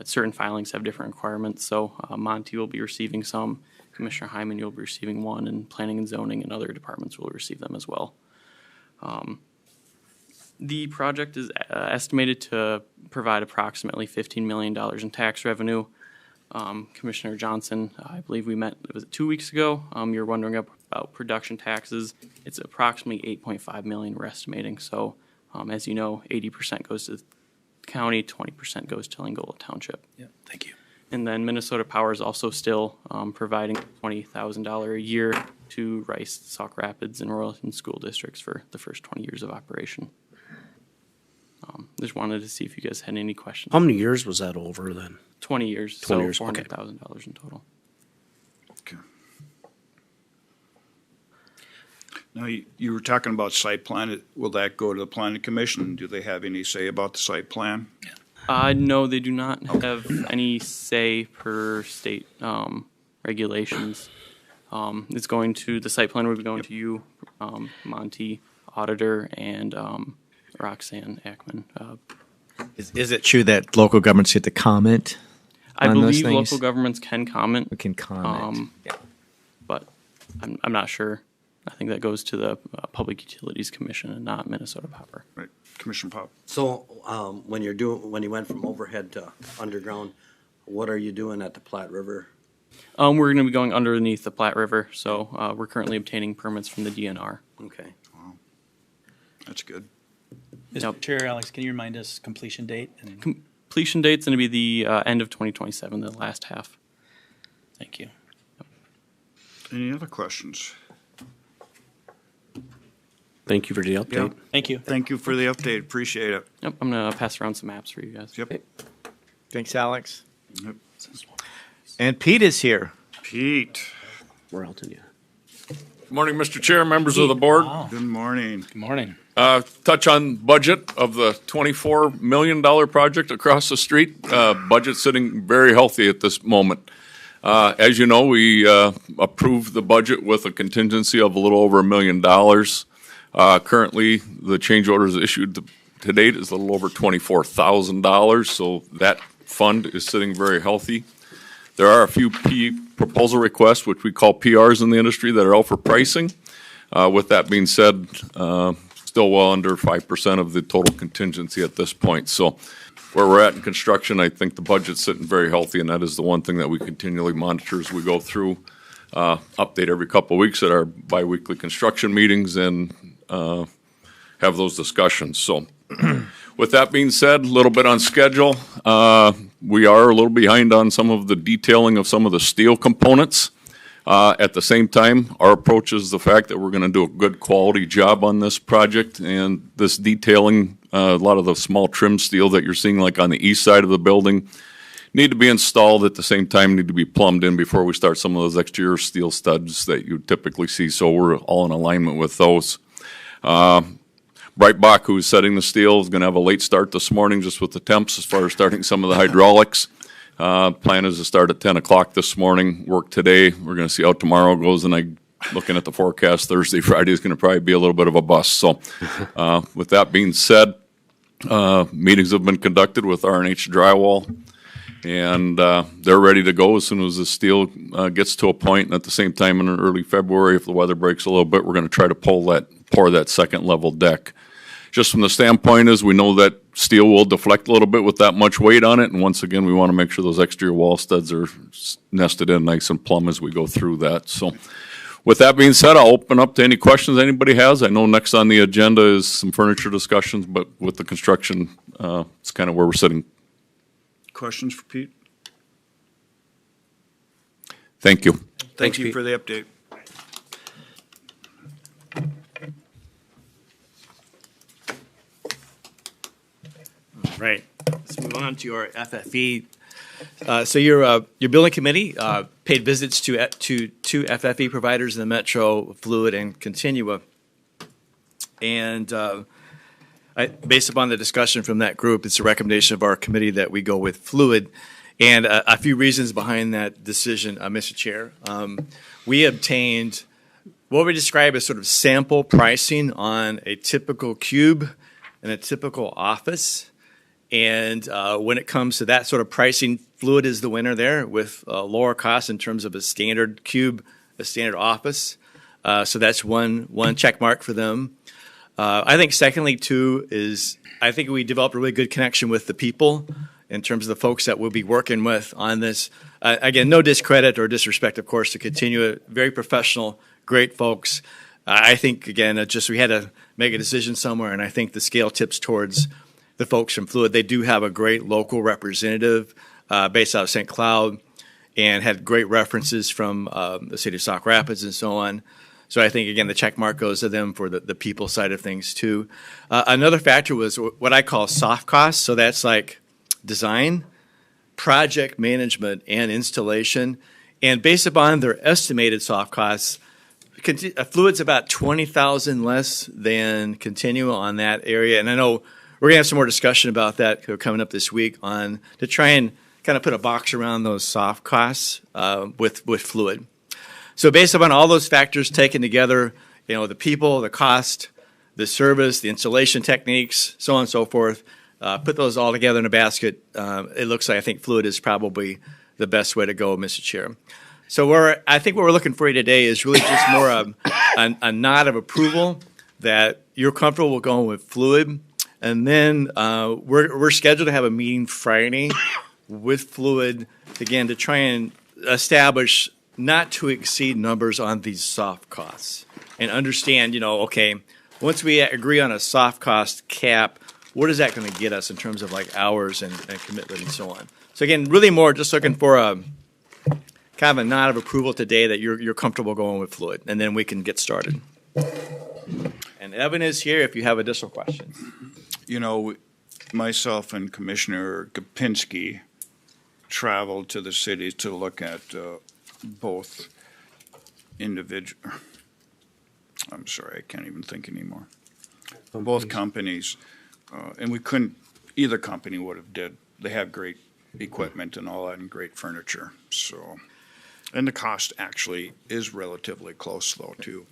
Certain filings have different requirements, so Monty will be receiving some, Commissioner Hyman, you'll be receiving one, and planning and zoning and other departments will receive them as well. The project is estimated to provide approximately $15 million in tax revenue. Commissioner Johnson, I believe we met, was it 2 weeks ago? You were wondering about production taxes. It's approximately $8.5 million we're estimating. So as you know, 80% goes to the county, 20% goes to Lingola Township. Yeah, thank you. And then Minnesota Power is also still providing $20,000 a year to Rice, Sauk Rapids, and Royalton school districts for the first 20 years of operation. Just wanted to see if you guys had any questions. How many years was that over then? 20 years, 20 so years, okay. $400,000 in total. Okay. Now, you were talking about site plan. Will that go to the planning commission? Do they have any say about the site plan? No, they do not have any say per state regulations. It's going to, the site plan will be going to you, Monty, auditor, and Roxanne Ackman. Is it true that local governments get to comment I on those believe things? local governments can comment. We can comment. Yeah. But I'm not sure. I think that goes to the Public Utilities Commission and not Minnesota Power. Right, Commissioner Pop. So, when you went from overhead to underground, what are you doing at the Platte River? We're going to be going underneath the Platte River, so we're currently obtaining permits from the DNR. Okay. That's good. Mr. Yep. Chair, Alex, can you remind us completion date? And Completion date's going to be the end of 2027, the last half. thank you. Any other questions? Thank you for the update. Thank you. Thank you for the update. Appreciate it. Yep, I'm going to pass around some maps for you guys. Yep. Thanks, Alex. Yep. And Pete is here. Pete, We're out to you. Morning, Mr. Chair, members of the board. Wow. good morning. Good morning. Touch on budget of the $24 million project across the street. Budget sitting very healthy at this moment. As you know, we approved the budget with a contingency of a little over $1 million. Currently, the change orders issued to date is a little over $24,000, so that fund is sitting very healthy. There are a few proposal requests, which we call PRs in the industry, that are out for pricing. With that being said, still well under 5% of the total contingency at this point. So where we're at in construction, I think the budget's sitting very healthy, and that is the one thing that we continually monitor as we go through, update every couple of weeks at our biweekly construction meetings and have those discussions. So with that being said, a little bit on schedule. We are a little behind on some of the detailing of some of the steel components. At the same time, our approach is the fact that we're going to do a good quality job on this project, and this detailing, a lot of the small trim steel that you're seeing like on the east side of the building need to be installed at the same time, need to be plumbed in before we start some of those exterior steel studs that you typically see, so we're all in alignment with those. Breitbach, who's setting the steel, is going to have a late start this morning just with the temps as far as starting some of the hydraulics. Plan is to start at 10 o'clock this morning, work today. We're going to see how tomorrow goes, and looking at the forecast, Thursday, Friday is going to probably be a little bit of a bust. So with that being said, meetings have been conducted with R&H Drywall, and they're ready to go as soon as the steel gets to a point. And at the same time, in early February, if the weather breaks a little bit, we're going to try to pour that second level deck. Just from the standpoint is we know that steel will deflect a little bit with that much weight on it, and once again, we want to make sure those exterior wall studs are nested in nice and plumb as we go through that. So with that being said, I'll open up to any questions anybody has. I know next on the agenda is some furniture discussions, but with the construction, it's kind of where we're sitting. Questions for Pete? Thank you. Thank you for the update. Right. Let's move on to our FFE. So your building committee paid visits to two FFE providers in the metro, Fluid and Continua. And based upon the discussion from that group, it's a recommendation of our committee that we go with Fluid. And a few reasons behind that decision, Mr. Chair. We obtained what we describe as sort of sample pricing on a typical cube and a typical office. And when it comes to that sort of pricing, Fluid is the winner there with lower costs in terms of a standard cube, a standard office. So that's one check mark for them. I think secondly, too, is I think we developed a really good connection with the people in terms of the folks that we'll be working with on this. Again, no discredit or disrespect, of course, to Continua. Very professional, great folks. I think, again, just we had to make a decision somewhere, and I think the scale tips towards the folks from Fluid. They do have a great local representative based out of St. Cloud and had great references from the city of Sauk Rapids and so on. So I think, again, the check mark goes to them for the people side of things, too. Another factor was what I call soft costs. So that's like design, project management, and installation. And based upon their estimated soft costs, Fluid's about $20,000 less than Continua on that area. And I know we're going to have some more discussion about that coming up this week to try and kind of put a box around those soft costs with Fluid. So based upon all those factors taken together, the people, the cost, the service, the installation techniques, so on and so forth, put those all together in a basket. It looks like I think Fluid is probably the best way to go, Mr. Chair. So I think what we're looking for you today is really just more a nod of approval that you're comfortable going with Fluid. And then we're scheduled to have a meeting Friday with Fluid, again, to try and establish not to exceed numbers on these soft costs and understand, okay, once we agree on a soft cost cap, what is that going to get us in terms of like hours and commitment and so on? So again, really more just looking for a kind of a nod of approval today that you're comfortable going with Fluid, and then we can get started. And Evan is here if you have additional questions. Myself and Commissioner Gopinski traveled to the city to look at both individual. I'm sorry, I can't even think anymore. Both companies, and we couldn't. Either company would have did. They have great equipment and all that, and great furniture. So, and the cost actually is relatively close, though, too.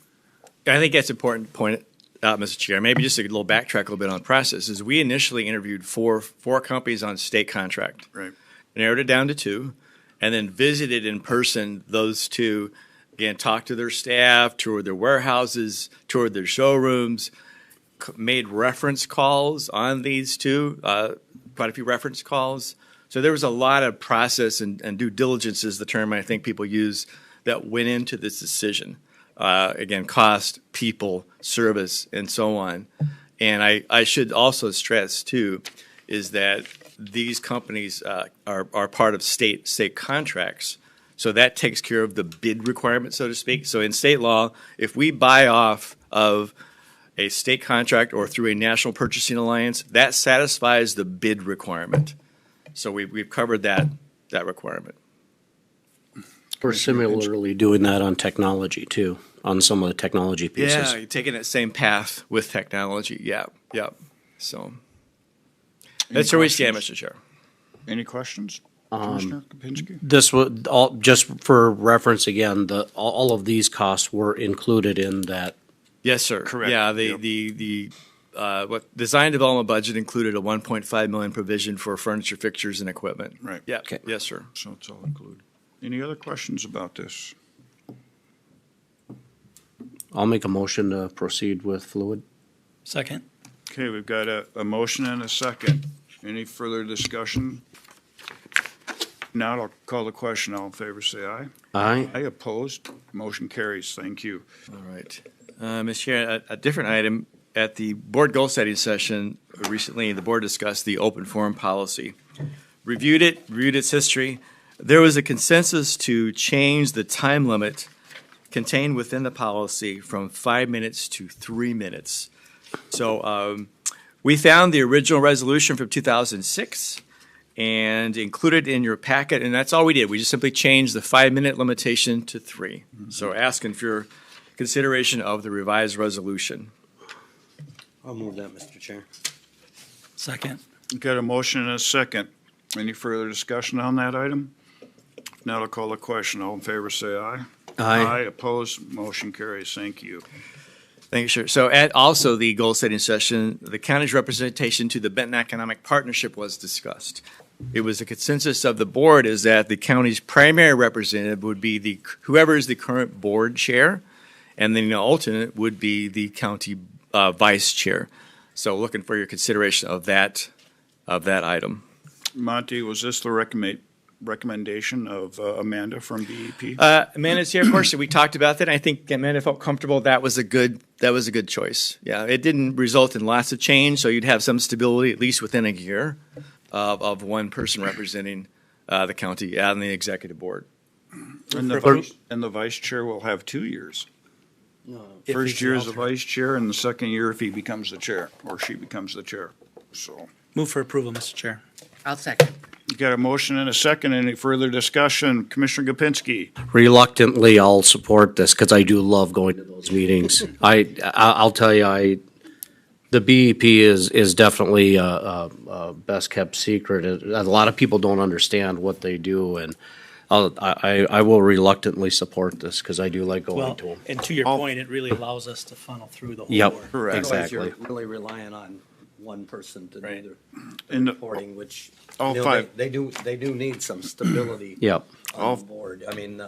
I think that's important to point out, Mr. Chair. Maybe just a little backtrack a little bit on the process. Is we initially interviewed four companies on state contract, right? Narrowed it down to two, and then visited in person those two. Again, talked to their staff, toured their warehouses, toured their showrooms, made reference calls on these two, quite a few reference calls. So there was a lot of process and due diligence is the term I think people use that went into this decision. Again, cost, people, service, and so on. And I should also stress, too, is that these companies are part of state contracts. So that takes care of the bid requirement, so to speak. So in state law, if we buy off of a state contract or through a national purchasing alliance, that satisfies the bid requirement. So we've covered that requirement. We're similarly doing that on technology too, on some of the technology pieces. Yeah, you're taking that same path with technology. Yeah. So that's where we stand, Mr. Chair. Any questions, Commissioner Kopinski? This would all just for reference again. All of these costs were included in that. Yes, sir. Correct. Yeah, the design development budget included a $1.5 million provision for furniture, fixtures, and equipment. Right. Yeah. Okay. Yes, sir. So it's all included. Any other questions about this? I'll make a motion to proceed with Fluid. Second. Okay, we've got a motion and a second. Any further discussion? Now I'll call the question. All in favor, say aye. Aye. Aye, opposed. Motion carries. Thank you. All right. Mr. Chair, a different item. At the board goal setting session recently, the board discussed the open forum policy. Reviewed its history. There was a consensus to change the time limit contained within the policy from 5 minutes to 3 minutes. So We found the original resolution from 2006 and included in your packet, and that's all we did. We just simply changed the 5-minute limitation to 3. So asking for your consideration of the revised resolution. I'll move that, Mr. Chair. Second. Got a motion and a second. Any further discussion on that item? If not, I'll call the question. All in favor, say aye. Aye, opposed, motion carries. Thank you. Thank you, sir. So at also the goal-setting session, the county's representation to the Benton Economic Partnership was discussed. It was a consensus of the board is that the county's primary representative would be whoever is the current board chair, and then the alternate would be the county vice chair. So looking for your consideration of that item. Monty, was this the recommendation of Amanda from BEP? Amanda's here, of course, so we talked about that. I think Amanda felt comfortable. That was a good choice. Yeah, it didn't result in lots of change, so you'd have some stability at least within a year of one person representing the county and the executive board. And the vice chair will have 2 years. If First he's year the as the alternate. vice chair, and the second year if he becomes the chair, or she becomes the chair. So, Move for approval, Mr. Chair. I'll second. you got a motion and a second. Any further discussion? Commissioner Gopinski? Reluctantly, I'll support this because I do love going to those meetings. I'll tell you, the BEP is definitely a best kept secret. A lot of people don't understand what they do, and I will reluctantly support this because I do like going Well, to them. and to your point, it really allows us to funnel through the whole Yep. board. Correct. Otherwise, Exactly. you're really relying on one person to Right. do And the the- reporting, which, All you know, five. they do need some stability Yep. on the board. I mean,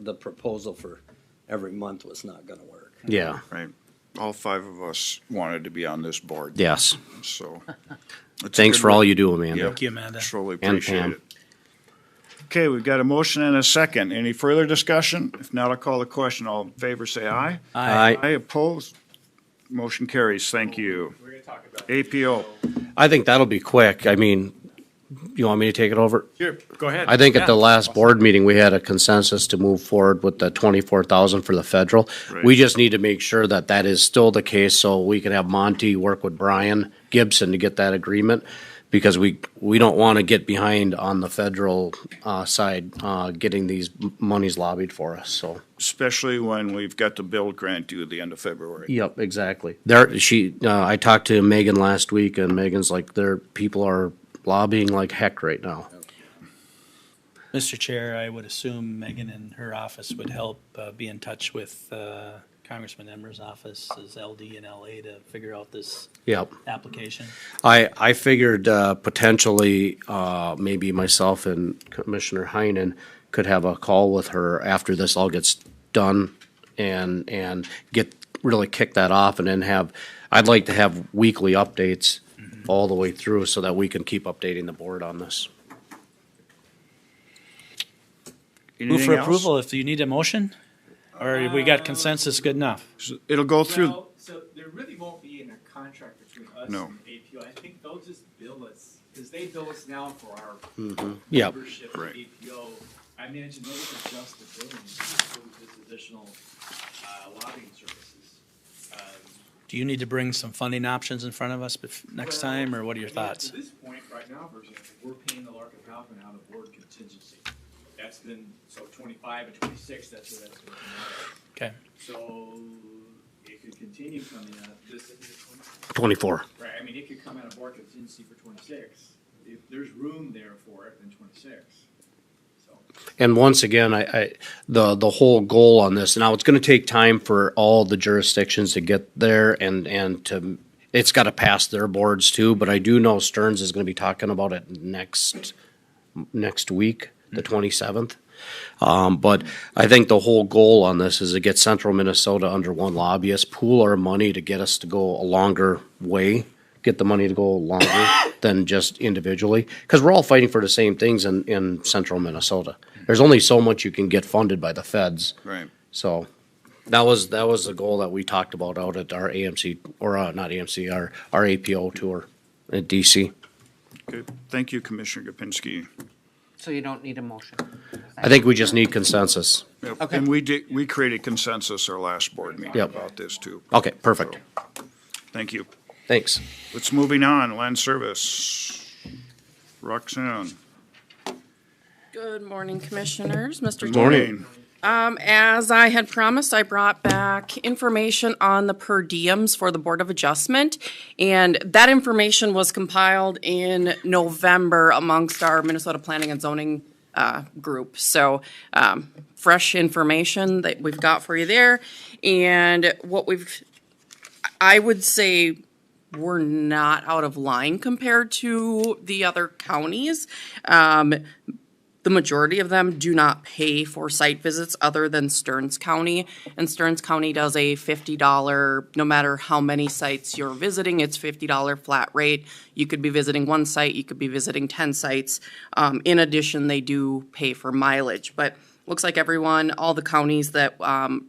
the proposal for every month was not gonna work. Yeah. Right. All 5 of us wanted to be on this board. Yes. So. it's a Thanks good for all re- you do, Amanda. Thank you, Amanda. Truly And appreciate Pam. it. Okay, we've got a motion and a second. Any further discussion? If not, I'll call the question. All in favor, say aye. Aye. Aye, opposed? Motion carries. Thank you. APO. I think that'll be quick. I mean, you want me to take it over? Sure, go ahead. I think at the last board meeting, we had a consensus to move forward with the 24,000 for the federal. Right. We just need to make sure that that is still the case, so we can have Monty work with Brian Gibson to get that agreement. Because we don't want to get behind on the federal side, getting these monies lobbied for us, so. Especially when we've got the build grant due at the end of February. Yep, exactly. I talked to Megan last week, and Megan's like, people are lobbying like heck right now. Mr. Chair, I would assume Megan and her office would help be in touch with Congressman Emmer's office as LD and LA to figure out this Yep. application. I figured potentially maybe myself and Commissioner Heinen could have a call with her after this all gets done and really kick that off and then I'd like to have weekly updates all the way through so that we can keep updating the board on this. Move Anything for else? approval if you need a motion? Or we got consensus good enough? It'll go through, Well, so there really won't be in a contract between us No. and APO. I think they'll just bill us, because they bill us now for our Yep. membership Right. in APO. I imagine they'll adjust the billing to include this additional lobbying services. Do you need to bring some funding options in front of us next Well, time, or what are your yeah, thoughts? To this point, right now, for example, we're paying the Larkin Kaufman out of board contingency. That's been, so 25 and 26, that's what that's working out. Okay. So it could continue coming out, this is 24. right, I mean, it could come out of board contingency for 26. If there's room there for it in 26. So, And once again, the whole goal on this, now it's gonna take time for all the jurisdictions to get there and it's gotta pass their boards too, but I do know Stearns is gonna be talking about it next week, the 27th. But I think the whole goal on this is to get central Minnesota under one lobbyist, pool our money to get us to go a longer way, get the money to go longer than just individually. Because we're all fighting for the same things in central Minnesota. There's only so much you can get funded by the feds. right. So that was the goal that we talked about out at our AMC, or not AMC, our APO tour at DC. Good. Thank you, Commissioner Gopinski. So you don't need a motion? I think we just need consensus. Yep. Okay. And we created consensus our last board meeting Yep. about this too. Okay, perfect. Thank you. Thanks. Let's moving on, land service. Roxanne. Good morning, Commissioners. Mr. Good Chair. morning. As I had promised, I brought back information on the per diems for the Board of Adjustment. And that information was compiled in November amongst our Minnesota Planning and Zoning group. So fresh information that we've got for you there. And I would say we're not out of line compared to the other counties. The majority of them do not pay for site visits other than Stearns County. And Stearns County does a $50, no matter how many sites you're visiting, it's $50 flat rate. You could be visiting one site, you could be visiting 10 sites. In addition, they do pay for mileage. But looks like all the counties that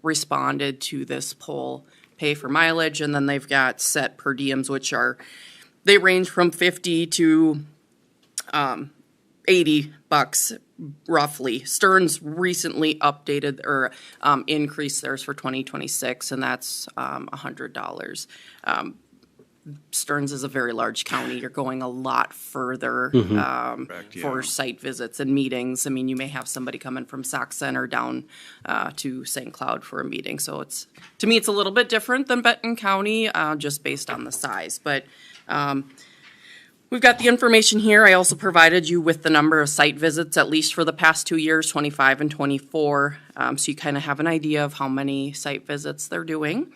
responded to this poll pay for mileage. And then they've got set per diems, which they range from 50 to $80 roughly. Stearns recently updated or increased theirs for 2026, and that's $100. Stearns is a very large county. You're going a lot further for site visits and meetings. I mean, you may have somebody coming from Sac Center down to St. Cloud for a meeting. So to me, it's a little bit different than Benton County, just based on the size. But we've got the information here. I also provided you with the number of site visits, at least for the past 2 years, 25 and 24. So you kind of have an idea of how many site visits they're doing.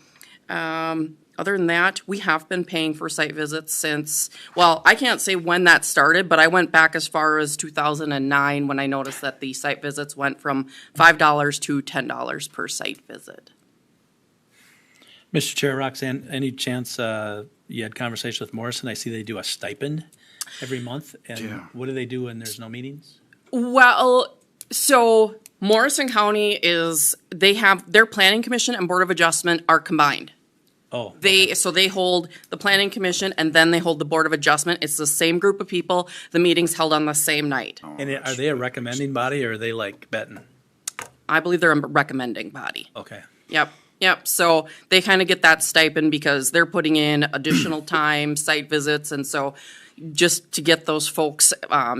Other than that, we have been paying for site visits since, well, I can't say when that started, but I went back as far as 2009 when I noticed that the site visits went from $5 to $10 per site visit. Mr. Chair, Roxanne, any chance you had conversation with Morrison? I see they do a stipend every month. And what do they do when there's no meetings? Well, so Morrison County they have their planning commission and board of adjustment are combined. Oh, okay. So they hold the planning commission and then they hold the board of adjustment. It's the same group of people. The meeting's held on the same night. And are they a recommending body or are they like Benton? I believe they're a recommending body. Okay. Yep. So they kind of get that stipend because they're putting in additional time, site visits. And so just to get those folks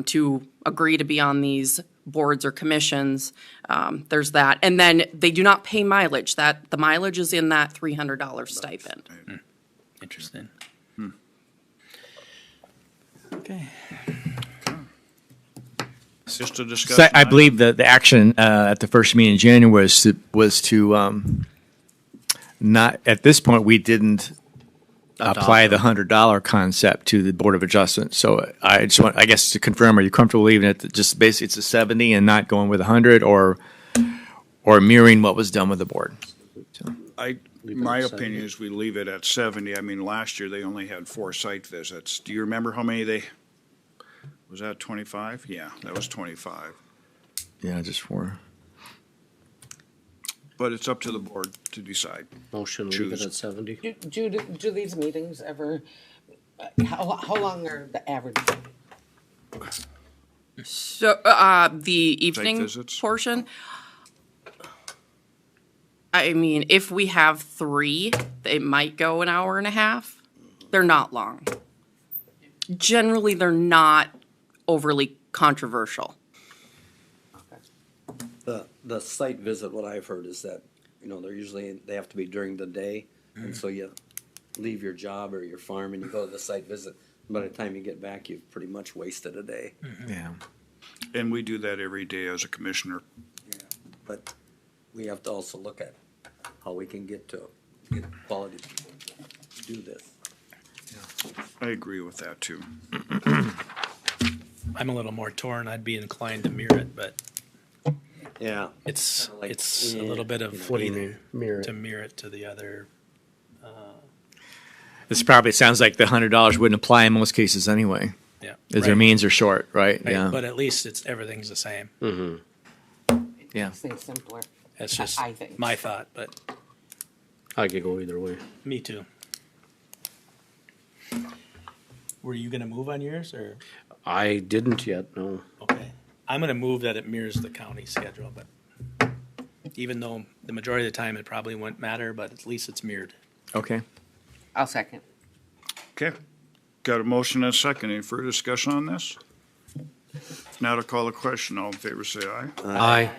to agree to be on these boards or commissions, there's that. And then they do not pay mileage. The mileage is in that $300 stipend. Interesting. Okay. Just to discuss. So I believe the action at the first meeting in January was to not, at this point, we didn't apply the $100 concept to the Board of Adjustment. So I just want, I guess, to confirm, are you comfortable leaving it just basically it's a 70 and not going with 100 or mirroring what was done with the board? So. My opinion is we leave it at 70. I mean, last year they only had 4 site visits. Do you remember how many was that 25? Yeah, that was 25. Yeah, just 4. But it's up to the board to decide. Motion, leave it at 70. Do these meetings ever, how long are the average? So the evening visits? portion, I mean, if we have 3, they might go an hour and a half. They're not long. Generally, they're not overly controversial. The site visit, what I've heard is that, they have to be during the day. And so you leave your job or your farm and you go to the site visit. By the time you get back, you've pretty much wasted a day. Yeah. And we do that every day as a commissioner. But we have to also look at how we can get quality people to do this. I agree with that too. I'm a little more torn. I'd be inclined to mirror it, but Yeah. it's a little bit of What do you mean, mirror it? to mirror it to the other. This probably sounds like the $100 wouldn't apply in most cases anyway. Yeah. As their means are short, right? Yeah. But at least everything's the same. Yeah. Makes things simpler. That's just I think. my thought, but I could go either way. me too. Were you gonna move on yours or? I didn't yet, no. Okay. I'm gonna move that it mirrors the county schedule, but even though the majority of the time it probably wouldn't matter, but at least it's mirrored. Okay. I'll second. Okay, got a motion and a second. Any further discussion on this? Now to call the question. All in favor, say aye. Aye.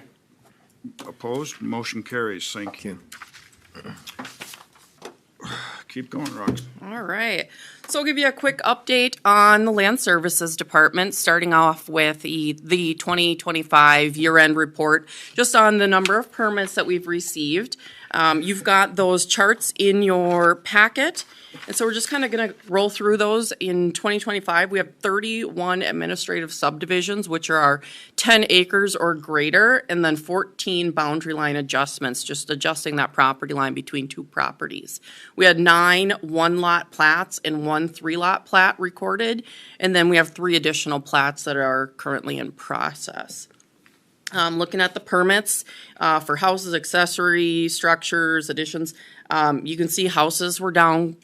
Opposed? Motion carries. Thank you. Keep going, Rox. All right. So I'll give you a quick update on the Land Services Department, starting off with the 2025 year-end report, just on the number of permits that we've received. You've got those charts in your packet. And so we're just kind of going to roll through those. In 2025, we have 31 administrative subdivisions, which are our 10 acres or greater, and then 14 boundary line adjustments, just adjusting that property line between two properties. We had 9 one-lot plats and 1 3-lot plat recorded, and then we have 3 additional plats that are currently in process. Looking at the permits for houses, accessory structures, additions, you can see houses were down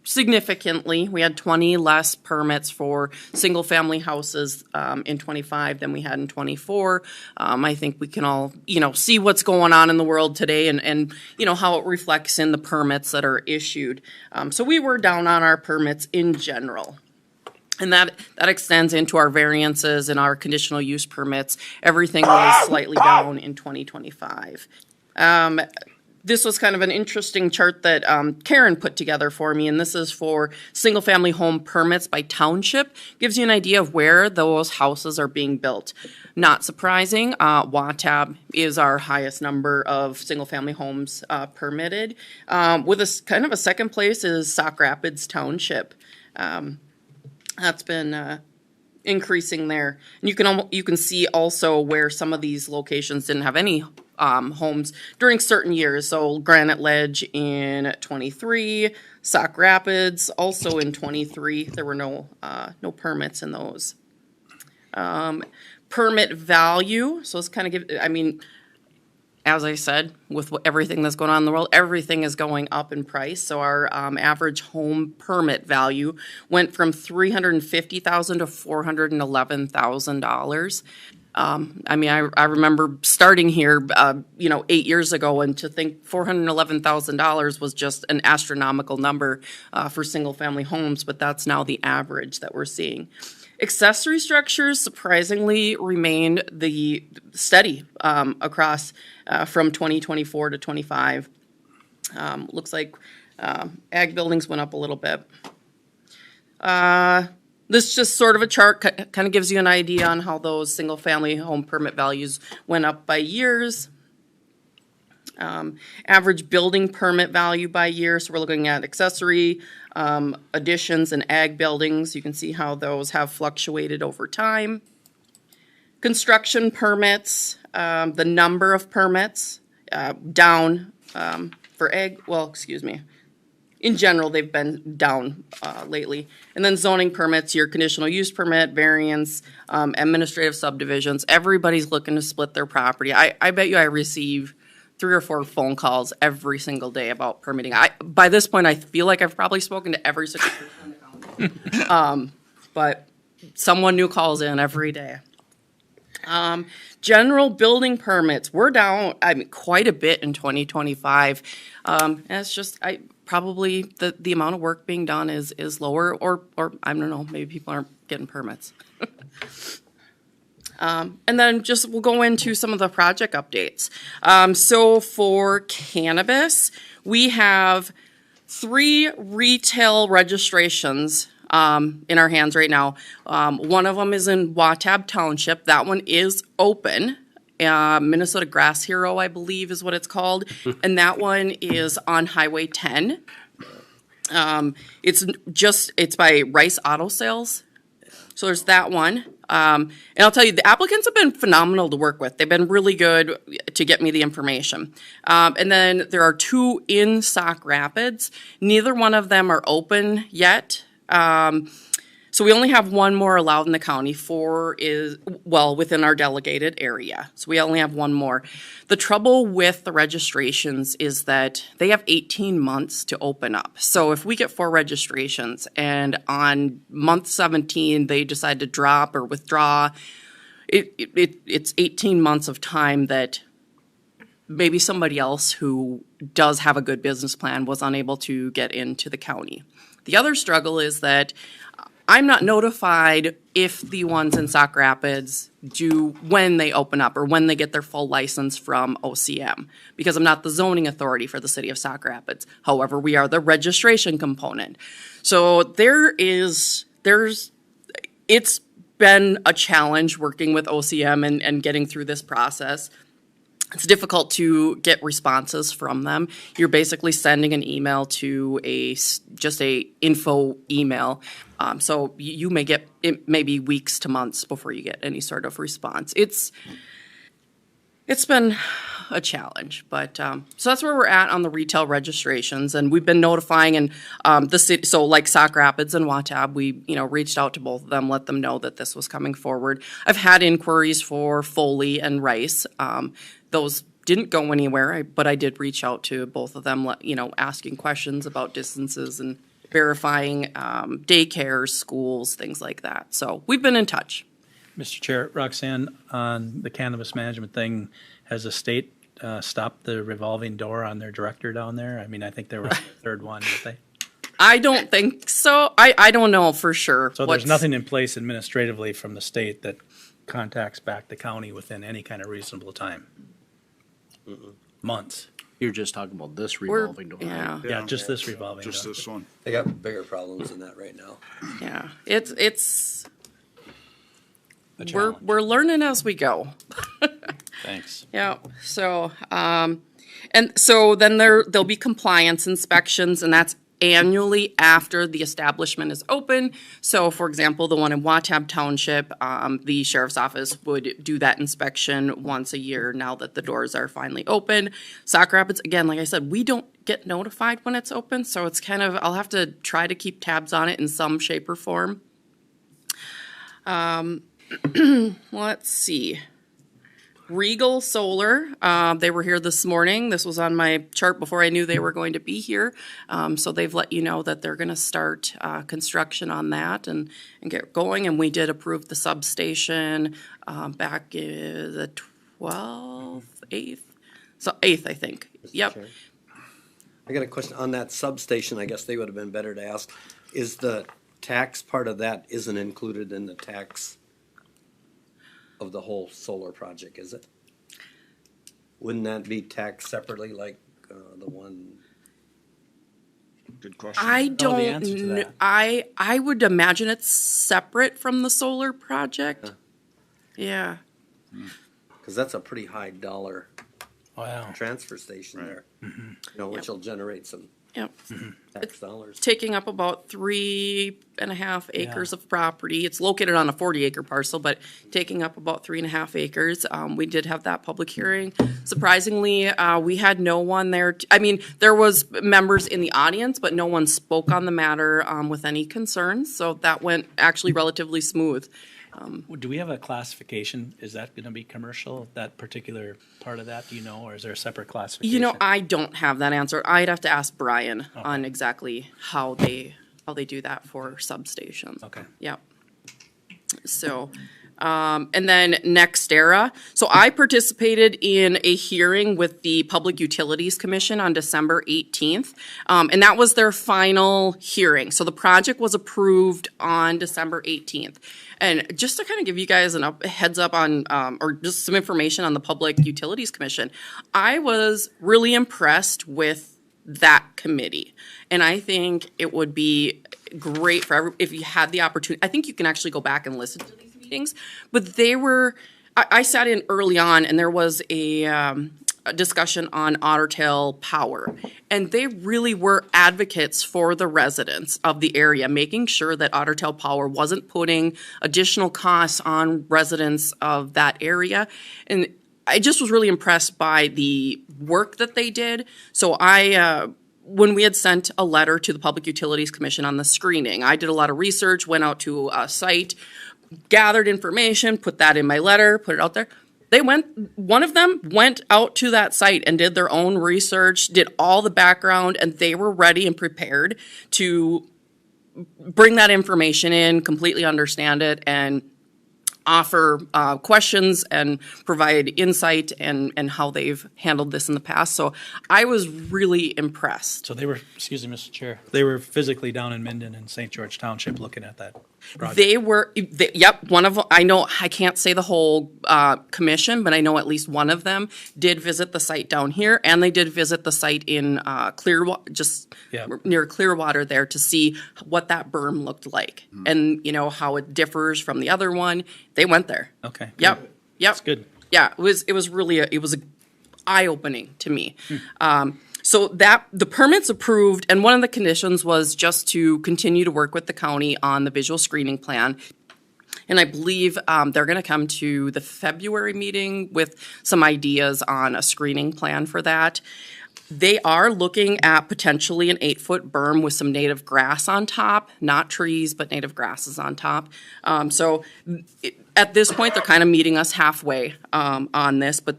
significantly. We had 20 less permits for single-family houses in 25 than we had in 24. I think we can all, see what's going on in the world today and how it reflects in the permits that are issued. So we were down on our permits in general. And that extends into our variances and our conditional use permits. Everything was slightly down in 2025. This was kind of an interesting chart that Karen put together for me, and this is for single-family home permits by township. Gives you an idea of where those houses are being built. Not surprising, Watab is our highest number of single-family homes permitted. With a kind of a second place is Sauk Rapids Township. That's been increasing there. And you can see also where some of these locations didn't have any homes during certain years. So Granite Ledge in 23, Sauk Rapids also in 23. There were no permits in those. Permit value. So it's kind of as I said, with everything that's going on in the world, everything is going up in price. So our average home permit value went from $350,000 to $411,000. I remember starting here, 8 years ago, and to think $411,000 was just an astronomical number for single-family homes, but that's now the average that we're seeing. Accessory structures surprisingly remained the steady across from 2024 to 25. Looks like ag buildings went up a little bit. This is just sort of a chart, kind of gives you an idea on how those single-family home permit values went up by years. Average building permit value by year. So we're looking at accessory, additions, and ag buildings. You can see how those have fluctuated over time. Construction permits, the number of permits down for ag. In general, they've been down lately. And then zoning permits, your conditional use permit, variance, administrative subdivisions. Everybody's looking to split their property. I bet you I receive 3 or 4 phone calls every single day about permitting. By this point, I feel like I've probably spoken to every single person in the county. But someone new calls in every day. General building permits, we're down quite a bit in 2025. And it's just probably the amount of work being done is lower, or I don't know, maybe people aren't getting permits. And then we'll go into some of the project updates. So for cannabis, we have 3 retail registrations in our hands right now. One of them is in Watab Township. That one is open. Minnesota Grass Hero, I believe, is what it's called. And that one is on Highway 10. It's by Rice Auto Sales. So there's that one. And I'll tell you, the applicants have been phenomenal to work with. They've been really good to get me the information. And then there are 2 in Sauk Rapids. Neither one of them are open yet. So we only have 1 more allowed in the county. 4 is, within our delegated area. So we only have 1 more. The trouble with the registrations is that they have 18 months to open up. So if we get 4 registrations and on month 17 they decide to drop or withdraw, it's 18 months of time that maybe somebody else who does have a good business plan was unable to get into the county. The other struggle is that I'm not notified if the ones in Sauk Rapids do when they open up or when they get their full license from OCM, because I'm not the zoning authority for the city of Sauk Rapids. However, we are the registration component. So it's been a challenge working with OCM and getting through this process. It's difficult to get responses from them. You're basically sending an email to just a info email. So you may get, it may be weeks to months before you get any sort of response. It's been a challenge, but so that's where we're at on the retail registrations, and we've been notifying and the city. So like Sauk Rapids and Watab, we reached out to both of them, let them know that this was coming forward. I've had inquiries for Foley and Rice. Those didn't go anywhere, but I did reach out to both of them, asking questions about distances and verifying daycares, schools, things like that. So we've been in touch. Mr. Chair, Roxanne, on the cannabis management thing, has the state stopped the revolving door on their director down there? I mean, I think they were on the third one, did they? I don't think so. I don't know for sure. So there's nothing in place administratively from the state that contacts back the county within any kind of reasonable time? Months. You're just talking about this revolving door. Yeah. Yeah, just this revolving door. Just this one. They got bigger problems than that right now. Yeah, it's A challenge. we're learning as we go. Thanks. Yeah. So and so then there'll be compliance inspections, and that's annually after the establishment is open. So, for example, the one in Watab Township, the sheriff's office would do that inspection once a year now that the doors are finally open. Sauk Rapids, again, like I said, we don't get notified when it's open, so it's kind of, I'll have to try to keep tabs on it in some shape or form. Let's see. Regal Solar, they were here this morning. This was on my chart before I knew they were going to be here. So they've let you know that they're going to start construction on that and get going. And we did approve the substation back in the 12th, 8th? So 8th, I think. Yep. I got a question on that substation. I guess they would have been better to ask. Is the tax part of that isn't included in the tax of the whole solar project, is it? Wouldn't that be taxed separately like the one? Good question. I the don't answer to know. that. I would imagine it's separate from the solar project. Yeah. Because that's a pretty high dollar Wow. transfer station there. Which will generate some Yep. tax dollars. Taking up about 3.5 acres of property. It's located on a 40-acre parcel, but taking up about 3.5 acres. We did have that public hearing. Surprisingly, we had no one there. I mean, there was members in the audience, but no one spoke on the matter with any concerns. So that went actually relatively smooth. Do we have a classification? Is that going to be commercial, that particular part of that, do you know, or is there a separate classification? I don't have that answer. I'd have to ask Brian on exactly how they do that for substations. Okay. Yep. So, and then NextEra. So I participated in a hearing with the Public Utilities Commission on December 18th, and that was their final hearing. So the project was approved on December 18th. And just to kind of give you guys a heads up on, or just some information on the Public Utilities Commission, I was really impressed with that committee. And I think it would be great for if you had the opportunity. I think you can actually go back and listen to these meetings. But they were, I sat in early on, and there was a discussion on Otter Tail Power. And they really were advocates for the residents of the area, making sure that Otter Tail Power wasn't putting additional costs on residents of that area. And I just was really impressed by the work that they did. So when we had sent a letter to the Public Utilities Commission on the screening, I did a lot of research, went out to a site, gathered information, put that in my letter, put it out there. One of them went out to that site and did their own research, did all the background, and they were ready and prepared to bring that information in, completely understand it, and offer questions and provide insight and how they've handled this in the past. So I was really impressed. So they were, excuse me, Mr. Chair, they were physically down in Minden and St. George Township looking at that project. Yep, one of them, I know, I can't say the whole commission, but I know at least one of them did visit the site down here, and they did visit the site in Clearwater, just Yeah. near Clearwater there, to see what that berm looked like, and how it differs from the other one. They went there. Okay. Yep. That's good. Yeah, it was really it was eye-opening to me. So that the permit's approved, and one of the conditions was just to continue to work with the county on the visual screening plan. And I believe they're going to come to the February meeting with some ideas on a screening plan for that. They are looking at potentially an 8-foot berm with some native grass on top, not trees, but native grasses on top. At this point, they're kind of meeting us halfway on this, but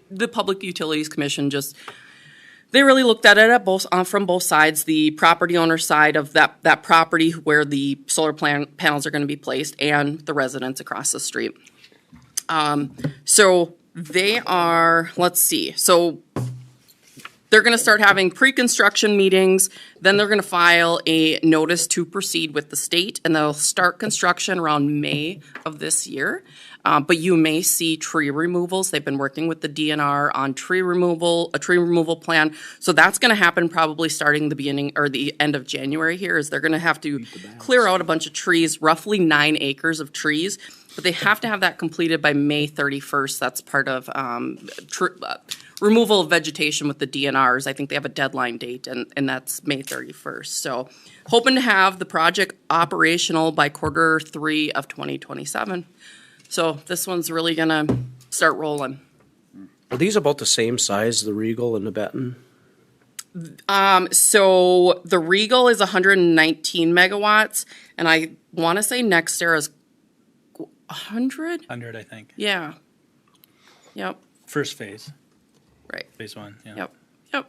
the Public Utilities Commission they really looked at it from both sides, the property owner side of that property where the solar panels are going to be placed, and the residents across the street. So they are, let's see, so they're going to start having pre-construction meetings, then they're going to file a notice to proceed with the state, and they'll start construction around May of this year. But you may see tree removals. They've been working with the DNR on a tree removal plan. So that's going to happen probably starting the beginning or the end of January here, is they're going to have to clear out a bunch of trees, roughly 9 acres of trees. But they have to have that completed by May 31st. That's part of removal of vegetation with the DNRs. I think they have a deadline date, and that's May 31st. So hoping to have the project operational by Q3 of 2027. So this one's really going to start rolling. Are these about the same size, the Regal and the Benton? So the Regal is 119 megawatts, and I want to say NextEra is 100? 100, I think. Yeah. Yep. First phase. Right. Phase 1, yeah. Yep.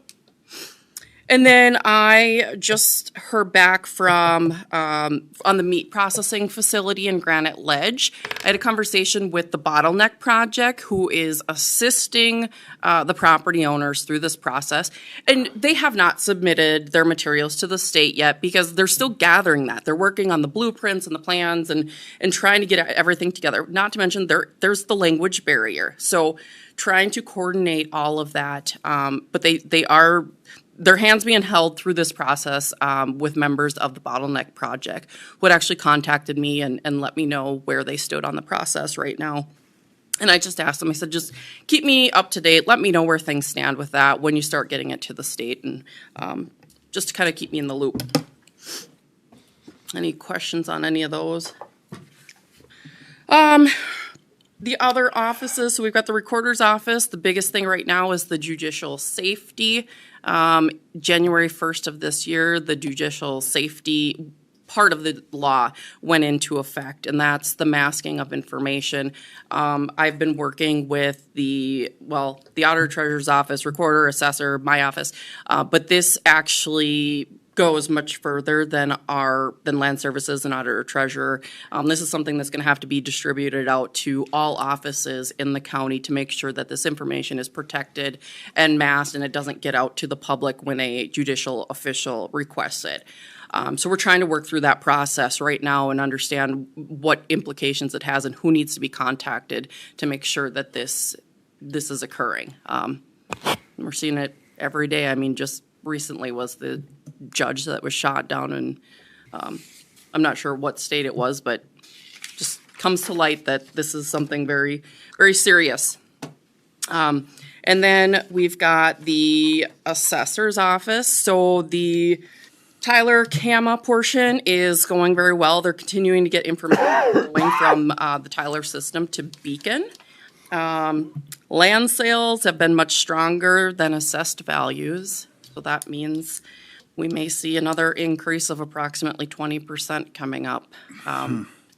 And then I just heard back from, on the meat processing facility in Granite Ledge. I had a conversation with the Bottleneck Project, who is assisting the property owners through this process. And they have not submitted their materials to the state yet because they're still gathering that. They're working on the blueprints and the plans and trying to get everything together. Not to mention there's the language barrier. So trying to coordinate all of that. But they are... Their hands being held through this process with members of the Bottleneck Project, who had actually contacted me and let me know where they stood on the process right now. And I just asked them, I said, just keep me up to date. Let me know where things stand with that when you start getting it to the state, and just to kind of keep me in the loop. Any questions on any of those? The other offices, so we've got the recorder's office. The biggest thing right now is the judicial safety. January 1st of this year, the judicial safety part of the law went into effect, and that's the masking of information. I've been working with the auditor treasurer's office, recorder, assessor, my office, but this actually goes much further than land services and auditor treasurer. This is something that's going to have to be distributed out to all offices in the county to make sure that this information is protected and masked, and it doesn't get out to the public when a judicial official requests it. So we're trying to work through that process right now and understand what implications it has and who needs to be contacted to make sure that this is occurring. We're seeing it every day. I mean, just recently was the judge that was shot down in, I'm not sure what state it was, but just comes to light that this is something very, very serious. And then we've got the assessor's office. So the Tyler Kama portion is going very well. They're continuing to get information going from the Tyler system to Beacon. Land sales have been much stronger than assessed values. So that means we may see another increase of approximately 20% coming up.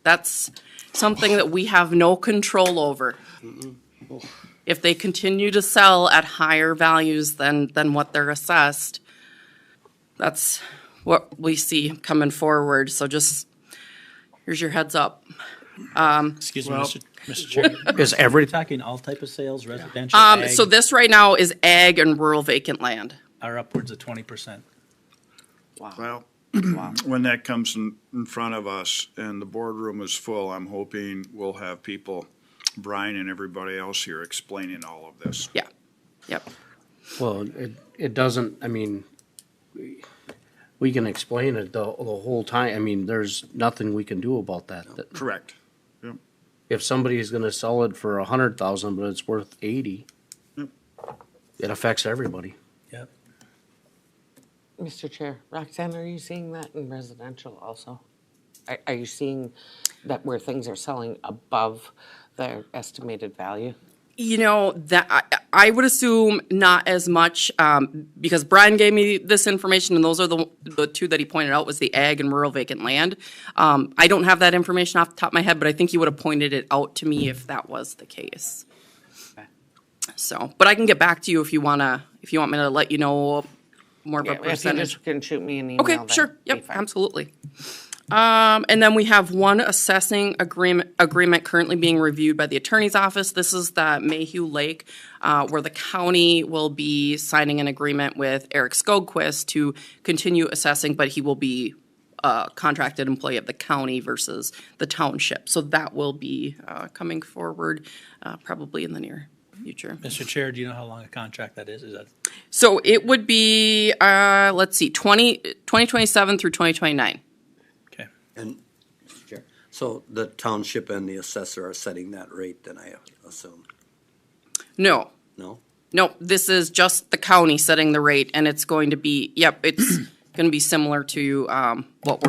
That's something that we have no control over. If they continue to sell at higher values than what they're assessed, that's what we see coming forward. So just, here's your heads up. Excuse me, Well- Mr. Chair. Is every, Talking all type of sales, residential, ag, So this right now is ag and rural vacant land. are upwards of 20%. Well, when that comes in front of us and the boardroom is full, I'm hoping we'll have people, Brian and everybody else here, explaining all of this. Yeah. Yep. well, it doesn't, I mean, we can explain it the whole time. I mean, there's nothing we can do about that. Correct. If somebody is gonna sell it for 100,000, but it's worth 80, Yep. it affects everybody. Yep. Mr. Chair, Roxanne, are you seeing that in residential also? Are you seeing that where things are selling above their estimated value? You know, that I would assume not as much, because Brian gave me this information, and those are the two that he pointed out was the ag and rural vacant land. I don't have that information off the top of my head, but I think he would have pointed it out to me if that was the case. So, but I can get back to you if you want me to let you know more of a Yeah, if you percentage. just can shoot me an email. Okay, that'd sure. be Yep, fine. absolutely. And then we have one assessing agreement currently being reviewed by the attorney's office. This is the Mayhew Lake, where the county will be signing an agreement with Eric Skogquist to continue assessing, but he will be a contracted employee of the county versus the township. So that will be coming forward probably in the near future. Mr. Chair, do you know how long a contract that is? Is that So it would be, let's see, 2027 through 2029. okay? And, Mr. Chair, so the township and the assessor are setting that rate, then I assume, No, no? no, this is just the county setting the rate, and it's going to be, yep, it's going to be similar to what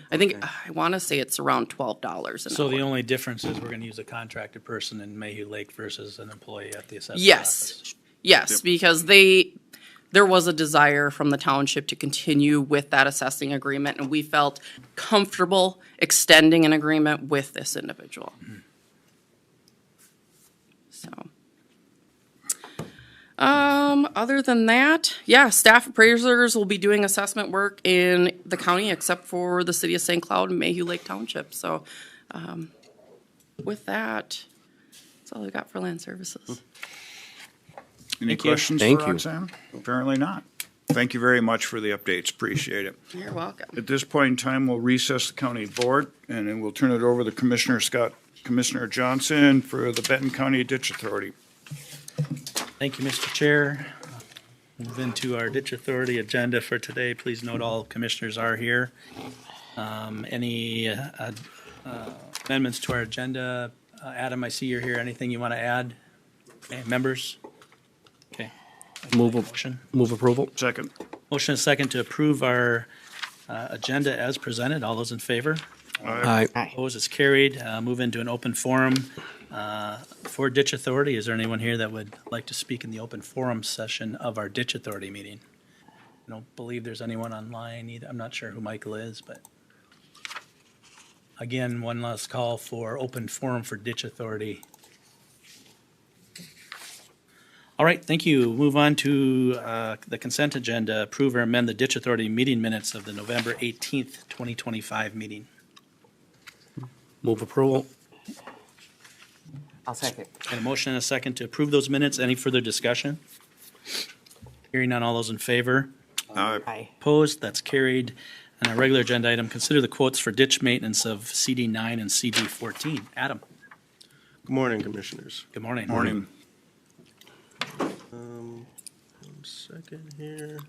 I think, I want to say it's around $12 an So the hour. only difference is we're going to use a contracted person in Mayhew Lake versus an employee at the assessor's Yes, office. yes, because there was a desire from the township to continue with that assessing agreement, and we felt comfortable extending an agreement with this individual. So. Other than that, yeah, staff appraisers will be doing assessment work in the county except for the city of St. Cloud and Mayhew Lake Township. So, with that, that's all I got for land services. Any Thank you. questions Thank for you. Roxanne? Apparently not. Thank you very much for the updates. Appreciate it. You're welcome. At this point in time, we'll recess the county board, and then we'll turn it over to Commissioner Johnson for the Benton County Ditch Authority. Thank you, Mr. Chair. Move into our ditch authority agenda for today. Please note all commissioners are here. Any amendments to our agenda? Adam, I see you're here. Anything you want to add? Okay, members? Okay. Motion. Move approval? Second. Motion is second to approve our agenda as presented. All those in favor? Aye. Opposed is carried. Move into an open forum for ditch authority. Is there anyone here that would like to speak in the open forum session of our ditch authority meeting? I don't believe there's anyone online either. I'm not sure who Michael is, but again, one last call for open forum for ditch authority. All right, thank you. Move on to the consent agenda. Approve or amend the ditch authority meeting minutes of the November 18th, 2025 meeting. Move approval? I'll second. And a motion and a second to approve those minutes. Any further discussion? Hearing none, all those in favor? Aye. Opposed? That's carried. And a regular agenda item, consider the quotes for ditch maintenance of CD 9 and CD 14. Adam, Good morning, Commissioners. good morning. Morning. One second here.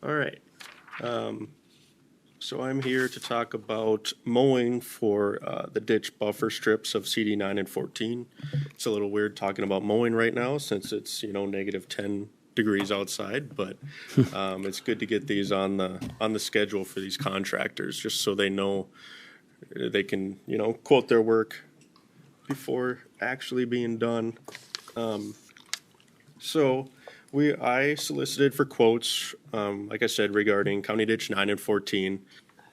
All right. So I'm here to talk about mowing for the ditch buffer strips of CD 9 and 14. It's a little weird talking about mowing right now since it's, negative 10 degrees outside, but it's good to get these on the schedule for these contractors, just so they know they can, quote their work before actually being done. So I solicited for quotes, like I said, regarding County Ditch 9 and 14.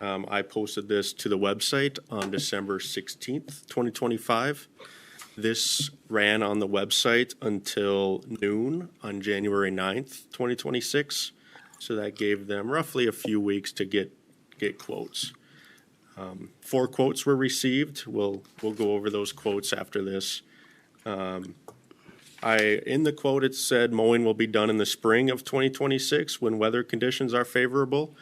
I posted this to the website on December 16th, 2025. This ran on the website until noon on January 9th, 2026. So that gave them roughly a few weeks to get quotes. 4 quotes were received. We'll go over those quotes after this. In the quote, it said mowing will be done in the spring of 2026 when weather conditions are favorable.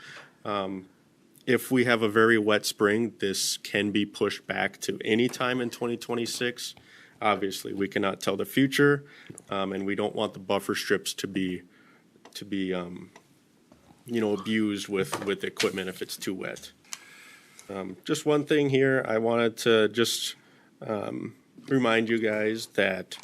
If we have a very wet spring, this can be pushed back to any time in 2026. Obviously, we cannot tell the future, and we don't want the buffer strips to be abused with equipment if it's too wet. Just one thing here, I wanted to just remind you guys that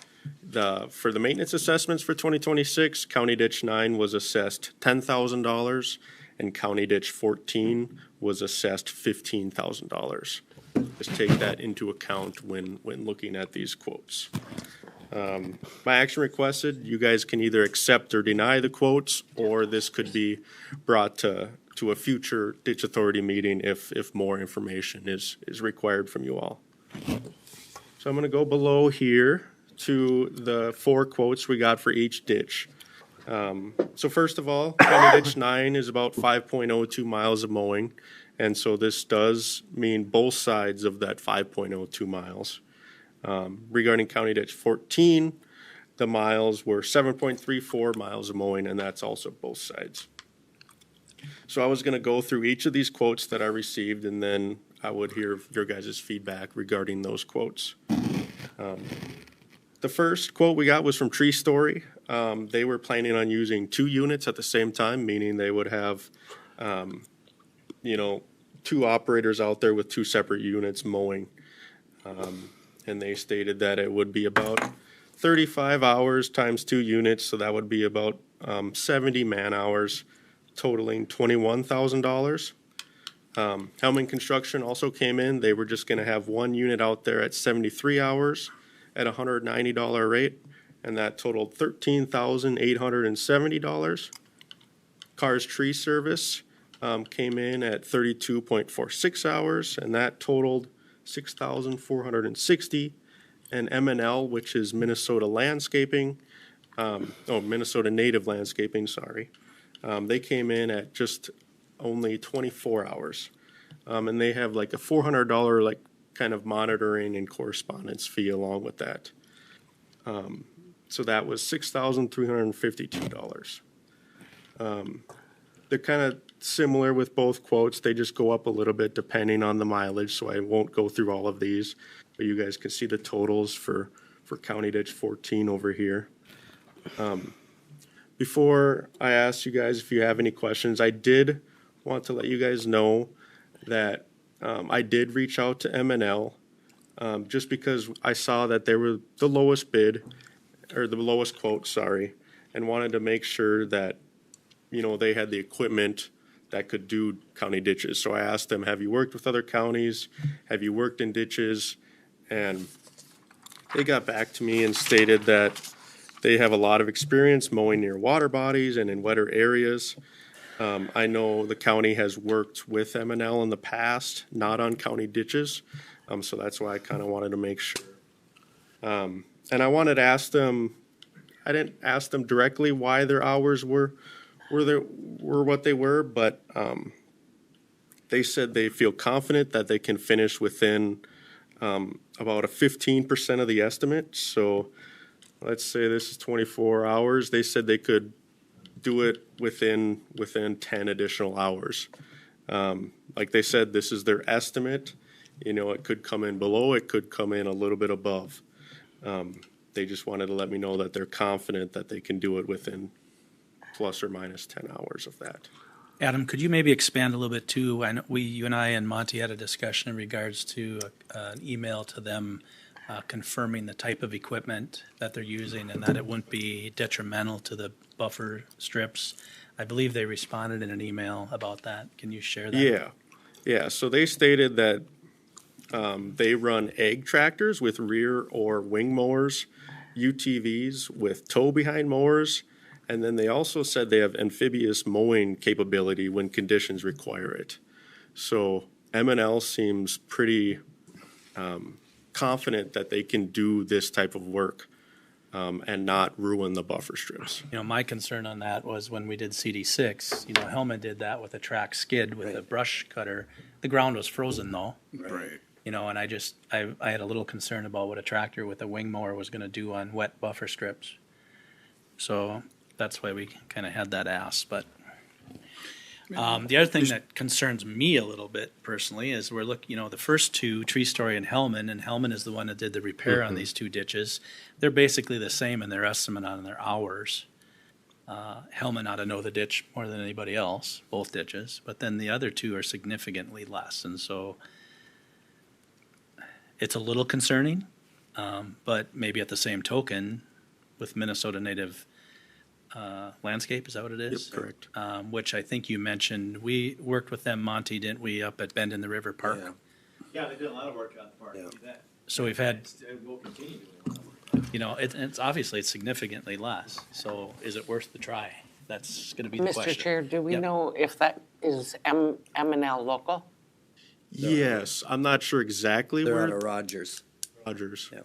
for the maintenance assessments for 2026, County Ditch 9 was assessed $10,000 and County Ditch 14 was assessed $15,000. Just take that into account when looking at these quotes. My action requested, you guys can either accept or deny the quotes, or this could be brought to a future ditch authority meeting if more information is required from you all. So I'm gonna go below here to the 4 quotes we got for each ditch. So first of all, County Ditch 9 is about 5.02 miles of mowing, and so this does mean both sides of that 5.02 miles. Regarding County Ditch 14, the miles were 7.34 miles of mowing, and that's also both sides. So I was gonna go through each of these quotes that I received, and then I would hear your guys' feedback regarding those quotes. The first quote we got was from Tree Story. They were planning on using 2 units at the same time, meaning they would have, 2 operators out there with 2 separate units mowing. And they stated that it would be about 35 hours times 2 units, so that would be about 70 man hours, totaling $21,000. Hellman Construction also came in. They were just gonna have 1 unit out there at 73 hours at a $190 rate, and that totaled $13,870. Cars Tree Service came in at 32.46 hours, and that totaled $6,460. And M&L, which is Minnesota Landscaping, Minnesota Native Landscaping, sorry. They came in at just only 24 hours. And they have like a $400 kind of monitoring and correspondence fee along with that. So that was $6,352. They're kind of similar with both quotes. They just go up a little bit depending on the mileage, so I won't go through all of these. But you guys can see the totals for County Ditch 14 over here. Before I ask you guys if you have any questions, I did want to let you guys know that I did reach out to M&L just because I saw that they were the lowest bid, or the lowest quote, sorry, and wanted to make sure that, they had the equipment that could do county ditches. So I asked them, have you worked with other counties? Have you worked in ditches? And they got back to me and stated that they have a lot of experience mowing near water bodies and in wetter areas. I know the county has worked with M&L in the past, not on county ditches. So that's why I kind of wanted to make sure. And I wanted to ask them, I didn't ask them directly why their hours were what they were, but they said they feel confident that they can finish within about a 15% of the estimate. So let's say this is 24 hours. They said they could do it within 10 additional hours. Like they said, this is their estimate. It could come in below, it could come in a little bit above. They just wanted to let me know that they're confident that they can do it within plus or minus 10 hours of that. Adam, could you maybe expand a little bit too? I know you and I and Monty had a discussion in regards to an email to them confirming the type of equipment that they're using and that it wouldn't be detrimental to the buffer strips. I believe they responded in an email about that. Can you share that? Yeah. So they stated that they run egg tractors with rear or wing mowers, UTVs with tow behind mowers, and then they also said they have amphibious mowing capability when conditions require it. So M&L seems pretty confident that they can do this type of work. and not ruin the buffer strips. You know, my concern on that was when we did CD6, you know, Hellman did that with a track skid with a brush cutter. The ground was frozen though. Right. You know, and I had a little concern about what a tractor with a wing mower was gonna do on wet buffer strips. So that's why we kinda had that ask, but. The other thing that concerns me a little bit personally is the first two, Tree Story and Hellman is the one that did the repair on these two ditches. They're basically the same in their estimate on their hours. Hellman ought to know the ditch more than anybody else, both ditches, but then the other two are significantly less, and so it's a little concerning, but maybe at the same token, with Minnesota Native Landscape, is that what it is? Yep, correct. Which I think you mentioned, we worked with them, Monty, didn't we, up at Benton the River Park? Yeah. Yeah, they did a lot of work on the park. Yeah. Do that. So we've had, And we'll continue doing a lot of work. you know, it's obviously it's significantly less, so is it worth the try? That's gonna be the question. Mr. Chair, do we Yep. know if that is M&L local? Yes, I'm not sure exactly They're out where of Rogers. Rogers. Yeah.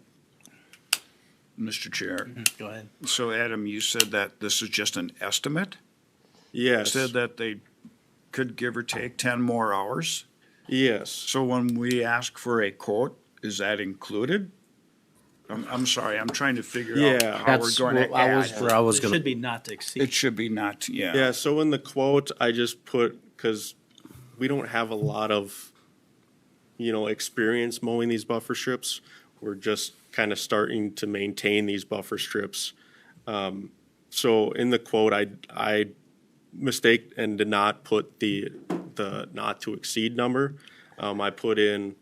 Mr. Chair, Go ahead. so Adam, you said that this is just an estimate? Yes, Said that they could give or take 10 more hours? yes. So when we ask for a quote, is that included? I'm sorry, I'm trying to figure out Yeah. how we're That's going to what I was, add. where I was It gonna. should be not to exceed. It should be not, yeah. Yeah, so in the quote, I just put, because we don't have a lot of, experience mowing these buffer strips. We're just kind of starting to maintain these buffer strips. So in the quote, I mistaked and did not put the not to exceed number. I put in,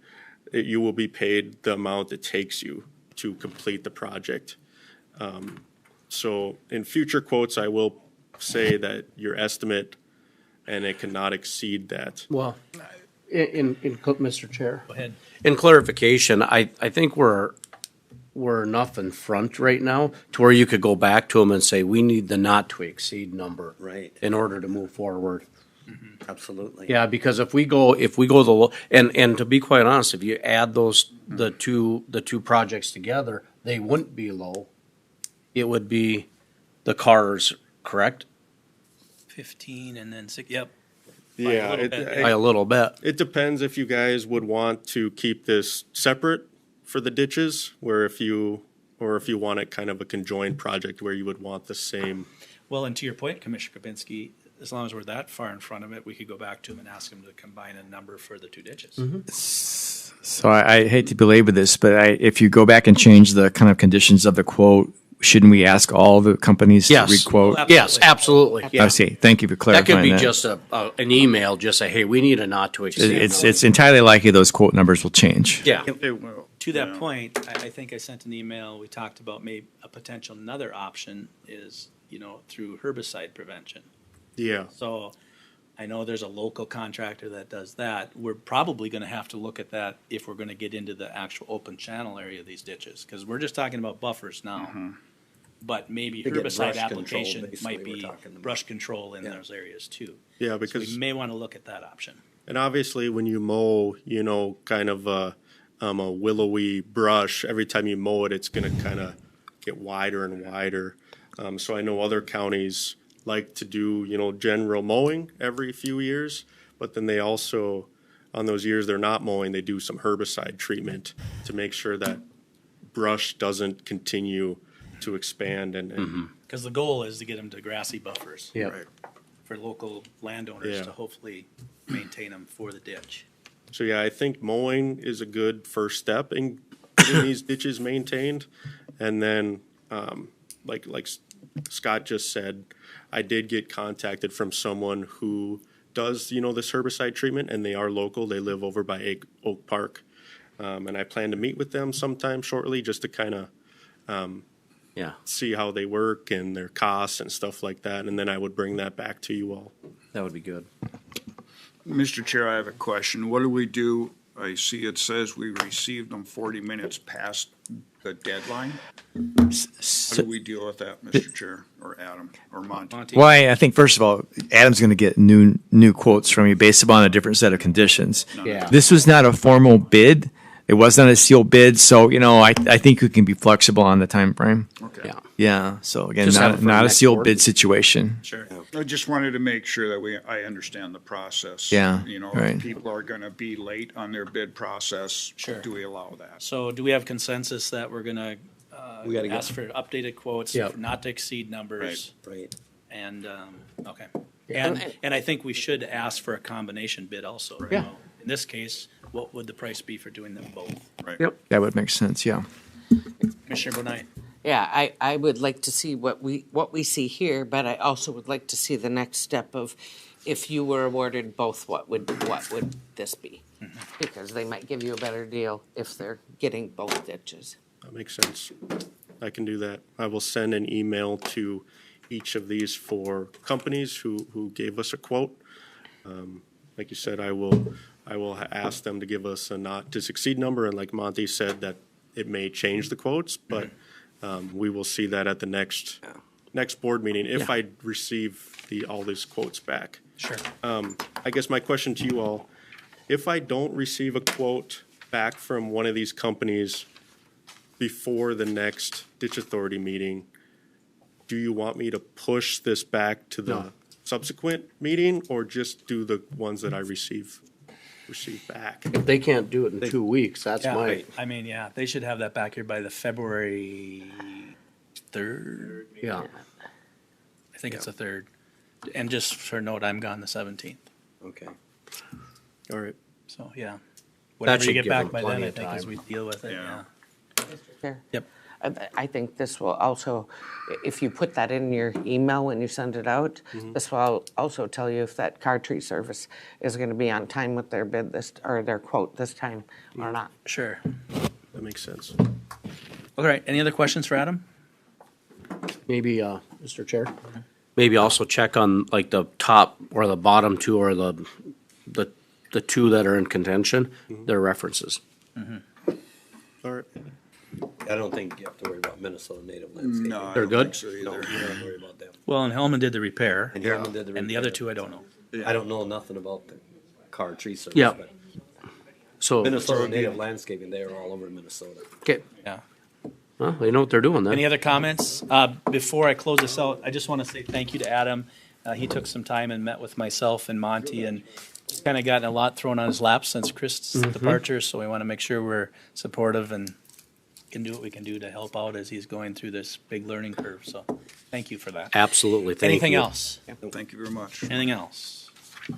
you will be paid the amount it takes you to complete the project. So in future quotes, I will say that your estimate, and it cannot exceed that. Well, Mr. Chair. Go ahead. In clarification, I think we're enough in front right now to where you could go back to them and say, we need the not to exceed number Right. in order to move forward. Absolutely. Yeah, because if we go the, and to be quite honest, if you add the two projects together, they wouldn't be low. It would be the cars, correct? 15 and then 6, yep. Yeah, little bit. By a little bit. it depends if you guys would want to keep this separate for the ditches, or if you want it kind of a conjoined project where you would want the same. Well, and to your point, Commissioner Kapinski, as long as we're that far in front of it, we could go back to them and ask them to combine a number for the two ditches. So I hate to belabor this, but if you go back and change the kind of conditions of the quote, shouldn't we ask all the companies Yes. to requote? Well, Yes, absolutely. Yeah. I see. Thank you for That clarifying could be that. just an email, just say, hey, we need a not to exceed. It's entirely likely those quote numbers will change. Yeah. It will. To that Yeah. point, I think I sent an email, we talked about maybe a potential another option is, through herbicide prevention. Yeah, So I know there's a local contractor that does that. We're probably gonna have to look at that if we're gonna get into the actual open channel area of these ditches, because we're just talking about buffers now. But maybe To get herbicide brush control, application basically, might we're be talking about. brush control in Yeah. those areas too. yeah, So because. we may wanna look at that option. And obviously, when you mow, kind of a willowy brush, every time you mow it, it's gonna kind of get wider and wider. So I know other counties like to do, general mowing every few years, but then they also, on those years they're not mowing, they do some herbicide treatment to make sure that brush doesn't continue to expand and Because the goal is to get them to grassy buffers. Yeah. Right. For local landowners Yeah. to hopefully maintain them for the ditch. So yeah, I think mowing is a good first step in getting these ditches maintained. And then, like Scott just said, I did get contacted from someone who does, this herbicide treatment, and they are local. They live over by Oak Park. And I plan to meet with them sometime shortly just to kind of Yeah. see how they work and their costs and stuff like that. And then I would bring that back to you all. That would be good. Mr. Chair, I have a question. What do we do? I see it says we received them 40 minutes past the deadline. How do we deal with that, Mr. Chair, or Adam, or Monty? Well, I think first of all, Adam's going to get new quotes from you based upon a different set of conditions. Yeah. This was not a formal bid. It wasn't a sealed bid, so, I think we can be flexible on the time frame. Okay. Yeah. Yeah, so again, Just have it for not a next sealed board. bid situation. Sure. I just wanted to make sure that I understand the process. Yeah, right. If people are gonna be late on their bid process, Sure. do we allow that? So do we have consensus that we're gonna, We gotta ask for updated quotes, Yep. not to exceed numbers? Right. And, okay. Yeah. And I think we should ask for a combination bid also. Yeah. In this case, what would the price be for doing them both? Yep. That would make sense, yeah. Commissioner Bonight? Yeah, I would like to see what we see here, but I also would like to see the next step of if you were awarded both, what would this be? Because they might give you a better deal if they're getting both ditches. That makes sense. I can do that. I will send an email to each of these four companies who gave us a quote. Like you said, I will ask them to give us a not to succeed number, and like Monty said, that it may change the quotes, but we will see that at the next board meeting if I receive all these quotes back. Sure. I guess my question to you all, if I don't receive a quote back from one of these companies before the next ditch authority meeting, do you want me to push this back to the subsequent meeting, or just do the ones that I receive back? If they can't do it in 2 weeks, that's Yeah, my, I mean, yeah, they should have that back here by the February 3rd. yeah. I think it's the 3rd. And just for a note, I'm gone the 17th. Okay. All right. So, yeah. Whatever you should get give back them by then, plenty I of think, as time. we deal with it, yeah. Fair. Yep. I think this will also, if you put that in your email when you send it out, this will also tell you if that car tree service is gonna be on time with their bid or their quote this time or not. Sure. That makes sense. All right, any other questions for Adam? Maybe, Mr. Chair, maybe also check on like the top or the bottom two or the two that are in contention, their references. All right. I don't think you have to worry about Minnesota native landscaping. No, I They're don't good? think so No, either. you don't have to worry about them. Well, and Hellman did the repair, And Harriman did the and the other repair. two I don't know. I don't know nothing about the car tree service. Yeah. But So, Minnesota native landscaping, they are all over Minnesota. okay, Yeah. well, they know what they're doing then. Any other comments? Before I close this out, I just want to say thank you to Adam. He took some time and met with myself and Monty, and he's kind of gotten a lot thrown on his lap since Chris' departure, so we want to make sure we're supportive and can do what we can do to help out as he's going through this big learning curve. So thank you for that. Absolutely, thank you. Anything else? Thank you very much. Anything else?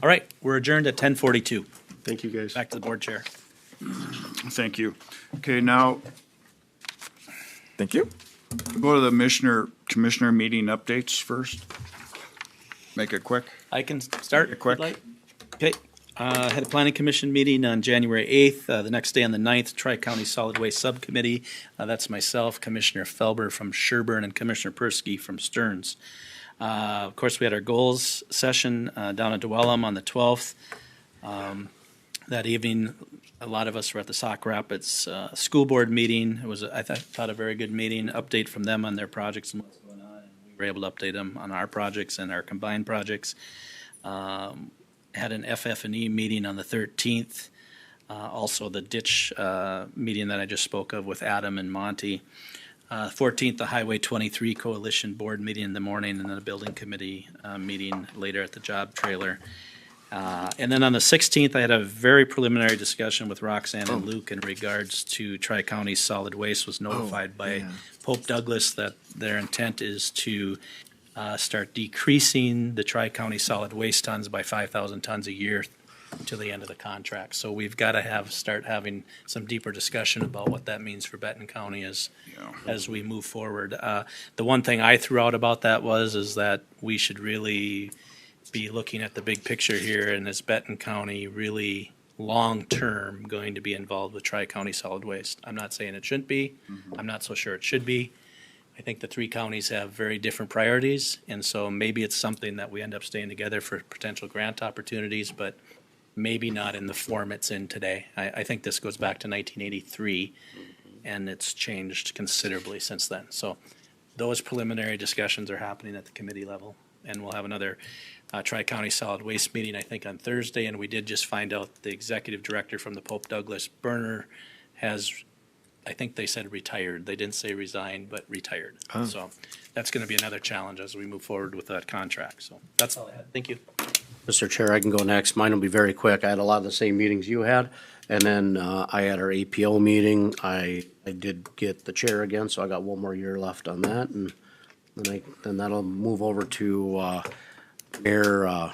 All right, we're adjourned at 10:42. Thank you, guys. Back to the board chair. Thank you. Okay, now, Thank you. go to the commissioner meeting updates first. Make it quick. I can start. if Quick. you'd like. Okay. Had a planning commission meeting on January 8th. The next day on the 9th, Tri-County Solid Waste Subcommittee. That's myself, Commissioner Felber from Sherburne, and Commissioner Persky from Stearns. Of course, we had our goals session down at Dwellum on the 12th. That evening, a lot of us were at the Sauk Rapids School Board meeting. It was, I thought, a very good meeting, update from them on their projects and what's going on. And we were able to update them on our projects and our combined projects. Had an FF&E meeting on the 13th. Also the ditch meeting that I just spoke of with Adam and Monty. 14th, the Highway 23 Coalition Board meeting in the morning, and then a building committee meeting later at the job trailer. And then on the 16th, I had a very preliminary discussion with Roxanne and Luke in regards to Tri-County Solid Waste. Was notified by Pope Douglas that their intent is to start decreasing the Tri-County solid waste tons by 5,000 tons a year till the end of the contract. So we've got to start having some deeper discussion about what that means for Benton County as we move forward. The one thing I threw out about that is that we should really be looking at the big picture here, and is Benton County really long-term going to be involved with Tri-County solid waste? I'm not saying it shouldn't be. I'm not so sure it should be. I think the three counties have very different priorities, and so maybe it's something that we end up staying together for potential grant opportunities, but maybe not in the form it's in today. I think this goes back to 1983, and it's changed considerably since then. So those preliminary discussions are happening at the committee level, and we'll have another Tri-County Solid Waste meeting, I think, on Thursday, and we did just find out the executive director from the Pope Douglas burner has, I think they said retired. They didn't say resigned, but retired. So that's going to be another challenge as we move forward with that contract. So that's all I had. Thank you. Mr. Chair, I can go next. Mine will be very quick. I had a lot of the same meetings you had. And then I had our APO meeting. I did get the chair again, so I got one more year left on that. And then that'll move over to Mayor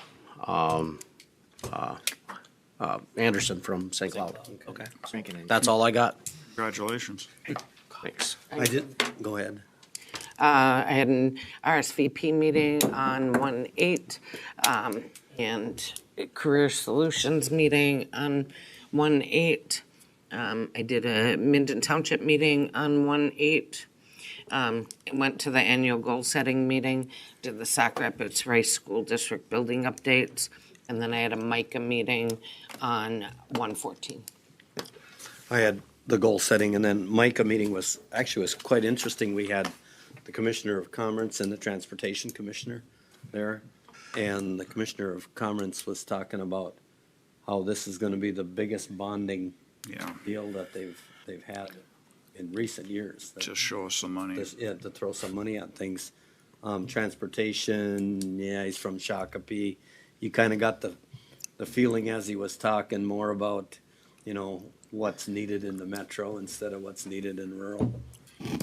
Anderson from St. Cloud. Okay. That's all I got. Congratulations. Thanks. I did, go ahead. I had an RSVP meeting on 1/8, and a Career Solutions meeting on 1/8. I did a Minden Township meeting on 1/8. Went to the annual goal setting meeting, did the Sauk Rapids Rice School District building updates, and then I had a MICA meeting on 1/14. I had the goal setting, and then Micah meeting was quite interesting. We had the Commissioner of Commerce and the Transportation Commissioner there. And the Commissioner of Commerce was talking about how this is gonna be the biggest bonding deal that they've had in recent years. That Just show us some money. to throw some money at things. Transportation, he's from Shakopee. You kinda got the feeling as he was talking more about, what's needed in the metro instead of what's needed in rural.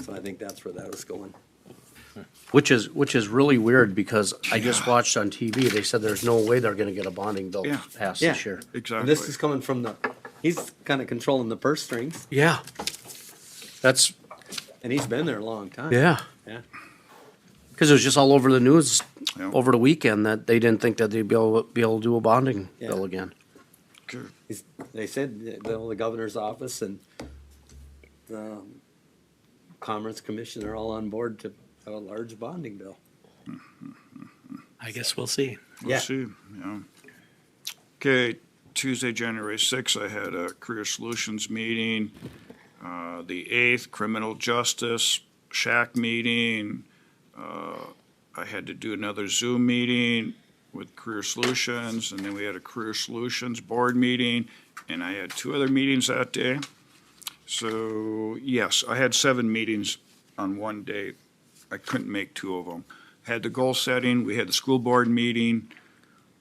So I think that's where that was going. Which is really weird because I just watched on TV, they said there's no way they're gonna get a bonding bill passed this year. Exactly. This is coming from he's kinda controlling the purse strings, Yeah. That's, and he's been there a long time. yeah. Yeah. Because it was just all over the news Yeah. over the weekend that they didn't think that they'd be able to do a bonding bill again. They said, the governor's office and Commerce Commission are all on board to have a large bonding bill. I guess we'll see. We'll see, yeah. Okay, Tuesday, January 6th, I had a Career Solutions meeting. The 8th, Criminal Justice Shack meeting. I had to do another Zoom meeting with Career Solutions, and then we had a Career Solutions Board meeting, and I had 2 other meetings that day. So, yes, I had 7 meetings on one day. I couldn't make 2 of them. Had the goal setting, we had the school board meeting,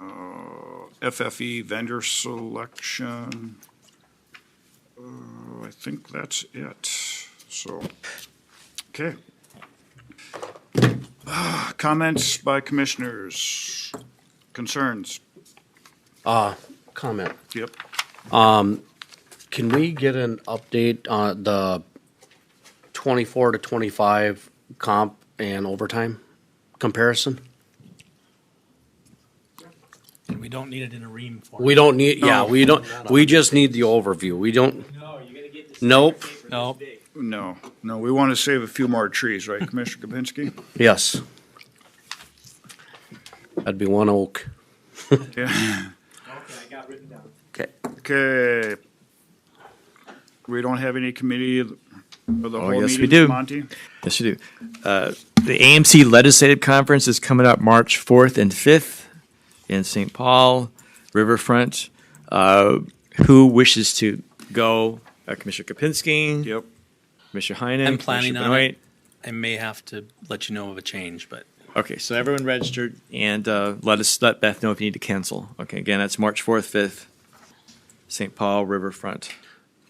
FFE vendor selection. I think that's it. So, okay. Comments by commissioners, concerns? Comment. Yep. Can we get an update on the 24 to 25 comp and overtime comparison? And we don't need it in a ream form. We don't need, we just need the overview. We don't, No, you're gonna get this. Nope. Nope. No, we want to save a few more trees, right, Commissioner Kapinski? yes. That'd be one oak. Yeah. Okay, I got written down. Okay. We don't have any committee of the whole yes, we meetings, do. Monty? Yes, you do. The AMC Legislative Conference is coming up March 4th and 5th in St. Paul, Riverfront. Who wishes to go? Commissioner Kapinski? Yep. Commissioner Heinen? I'm planning Commissioner on Benoit? it. I may have to let you know of a change, but Okay, so everyone registered, and let Beth know if you need to cancel. Okay, again, that's March 4th, 5th, St. Paul, Riverfront.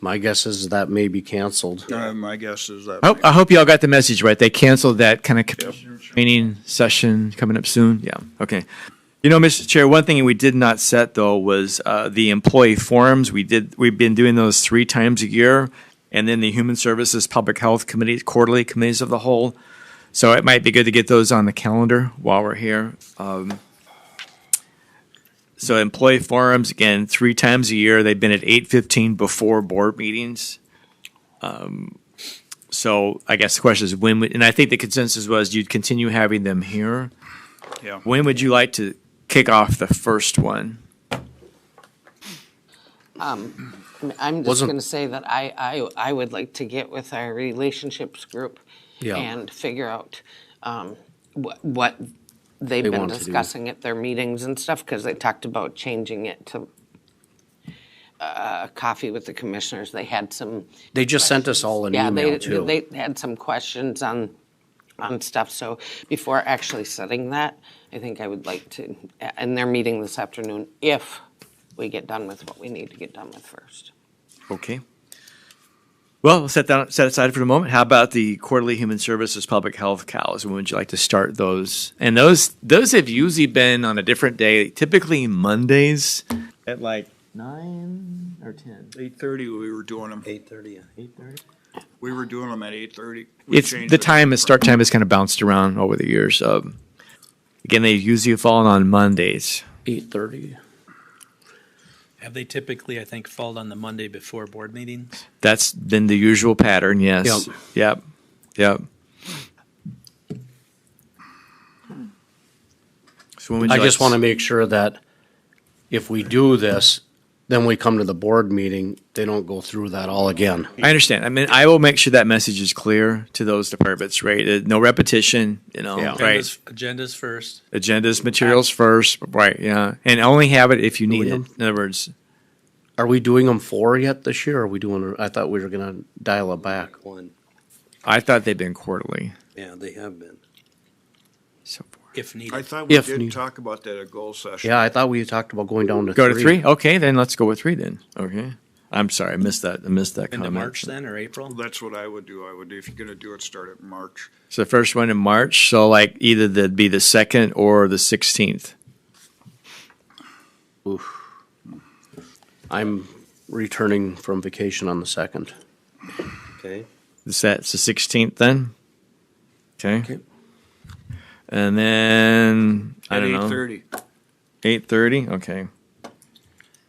My guess is that may be canceled. My guess is that. I hope you all got the message right. They canceled that kind of commissioner training session coming up soon. Yeah, okay. Mr. Chair, one thing we did not set, though, was the employee forums. We've been doing those 3 times a year, and then the Human Services Public Health Committee, quarterly committees of the whole. So it might be good to get those on the calendar while we're here. So employee forums, again, 3 times a year. They've been at 8:15 before board meetings. So I guess the question is and I think the consensus was you'd continue having them here. Yeah. When would you like to kick off the first one? I'm just Wasn't- gonna say that I would like to get with our relationships group Yeah. and figure out what they've They been want to do. discussing at their meetings and stuff, because they talked about changing it to coffee with the commissioners. They had some. They just sent us all an Yeah, email too. they had some questions on stuff. So before actually setting that, I think I would like to, and they're meeting this afternoon, if we get done with what we need to get done with first. Okay. Well, we'll set aside for the moment. How about the quarterly human services public health cows? When would you like to start those? And those have usually been on a different day, typically Mondays at like 9 or 10. 8:30, we were doing them. 8:30, yeah. 8:30. We were doing them at 8:30. It's the time. Start time has kind of bounced around over the years. Again, they usually fall on Mondays. 8:30. Have they typically, I think, fallen on the Monday before board meetings? That's been the usual pattern. Yes. Yep. So when would you I like just want to make sure that if we do this, then we come to the board meeting, they don't go through that all again. I understand. I mean, I will make sure that message is clear to those departments, right? No repetition, right? Agendas first. Agendas, materials first, right, yeah. And only have it if you need it. In other words, Are we doing them 4 yet this year? Or are we doing, I thought we were going to dial it back. One. I thought they'd been quarterly. Yeah, they have been. So If needed. I thought we If did need- talk about that at goal session. Yeah, I thought we talked about going down to go 3. to 3? Okay, then let's go with 3 then. Okay. I'm sorry, I missed that Into comment. March then, or April? That's what I would do. If you're gonna do it, start at March. So the first one in March, so like either that'd be the 2nd or the 16th. Oof. I'm returning from vacation on the 2nd. Okay. That's the 16th then? Okay. And then, I At don't know. 8:30. 8:30, okay.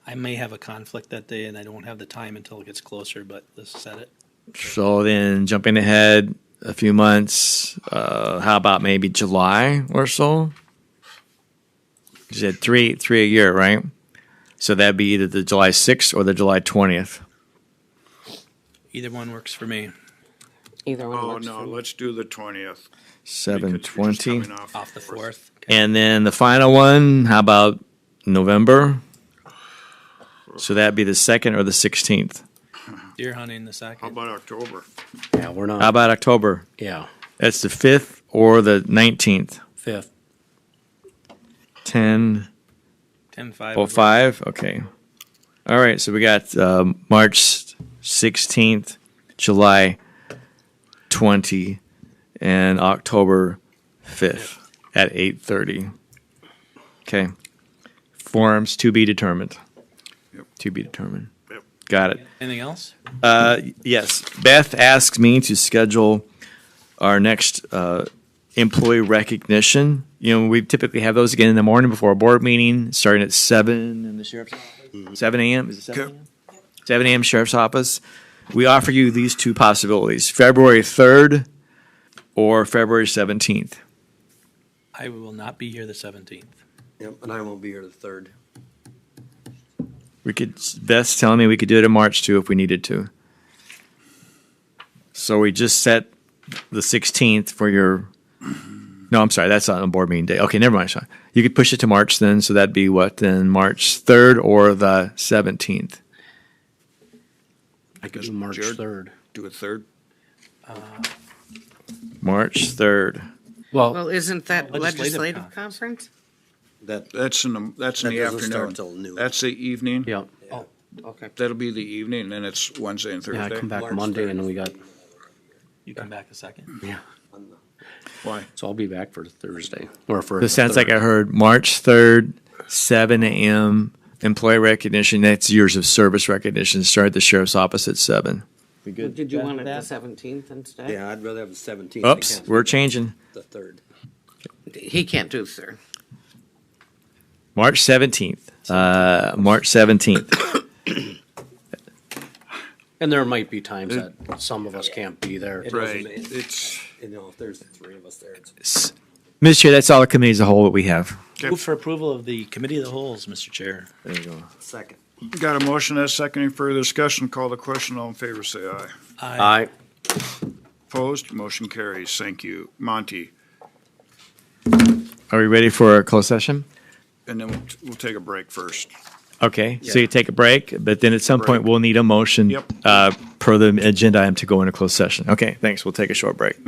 I may have a conflict that day and I don't have the time until it gets closer, but let's set it. So then jumping ahead a few months, how about maybe July or so? You said three a year, right? So that'd be either the July 6th or the July 20th. Either one works for me. Either one Oh, works for no, me. let's do the 20th. 7/20. Off the 4th. And then the final one, how about November? So that'd be the 2nd or the 16th. Deer hunting the How 2nd. about October? Yeah, we're not. How about October? Yeah, That's the 5th or the 19th. 5th. 10. 10-5. Oh, 5? Okay. All right, so we got March 16th, July 20, and October 5th at 8:30. Okay. Forums to be determined. Yep. To be determined. Yep. Got it. Anything else? Yes. Beth asked me to schedule our next employee recognition. You know, we typically have those again in the morning before a board meeting, starting at 7 in the sheriff's office. 7 a.m. Is it 7 a.m.? 7 a.m. sheriff's office. We offer you these two possibilities: February 3rd or February 17th. I will not be here the 17th. Yep, and I won't be here the 3rd. We could. Beth's telling me we could do it in March too if we needed to. So we just set the 16th for your. No, I'm sorry. That's on a board meeting day. Okay, never mind. Sean. You could push it to March then. So that'd be what then? March 3rd or the 17th. I could do March Jared? 3rd. Do a 3rd? March 3rd. Well, isn't that Legislative legislative conference? That's in the That doesn't afternoon. start till noon. That's the evening. Yeah. Oh, okay. That'll be the evening, and then it's Wednesday and Yeah, I Thursday. come back March Monday 3rd. and then we got, You come back the 2nd. yeah. Why? So I'll be back for Thursday or for. This sounds the like I 3rd. heard March 3rd, 7 a.m. employee recognition. That's years of service recognition. Start at the sheriff's office at 7. We good? Did you want it the 17th instead? Yeah, I'd rather have the 17th. Oops, I can't we're do changing. The 3rd. He can't do, sir. March 17th. March 17th. And there might be times that some of us can't be there. It Right. doesn't- It's You know, if there's 3 of us there, it's. Mr. Chair, that's all the committee as a whole that we have. Move for approval of the committee of the holes, Mr. Chair. There you go. Second. got a motion and a second. Any further discussion? Call the question. All in favor, say aye. Aye. Opposed? Motion carries. Thank you. Monty, Are we ready for a closed session? and then we'll take a break first. Okay, so you take a break, but then at some point Break. we'll need a motion Yep. per the agenda item to go into closed session. Okay, thanks. We'll take a short break.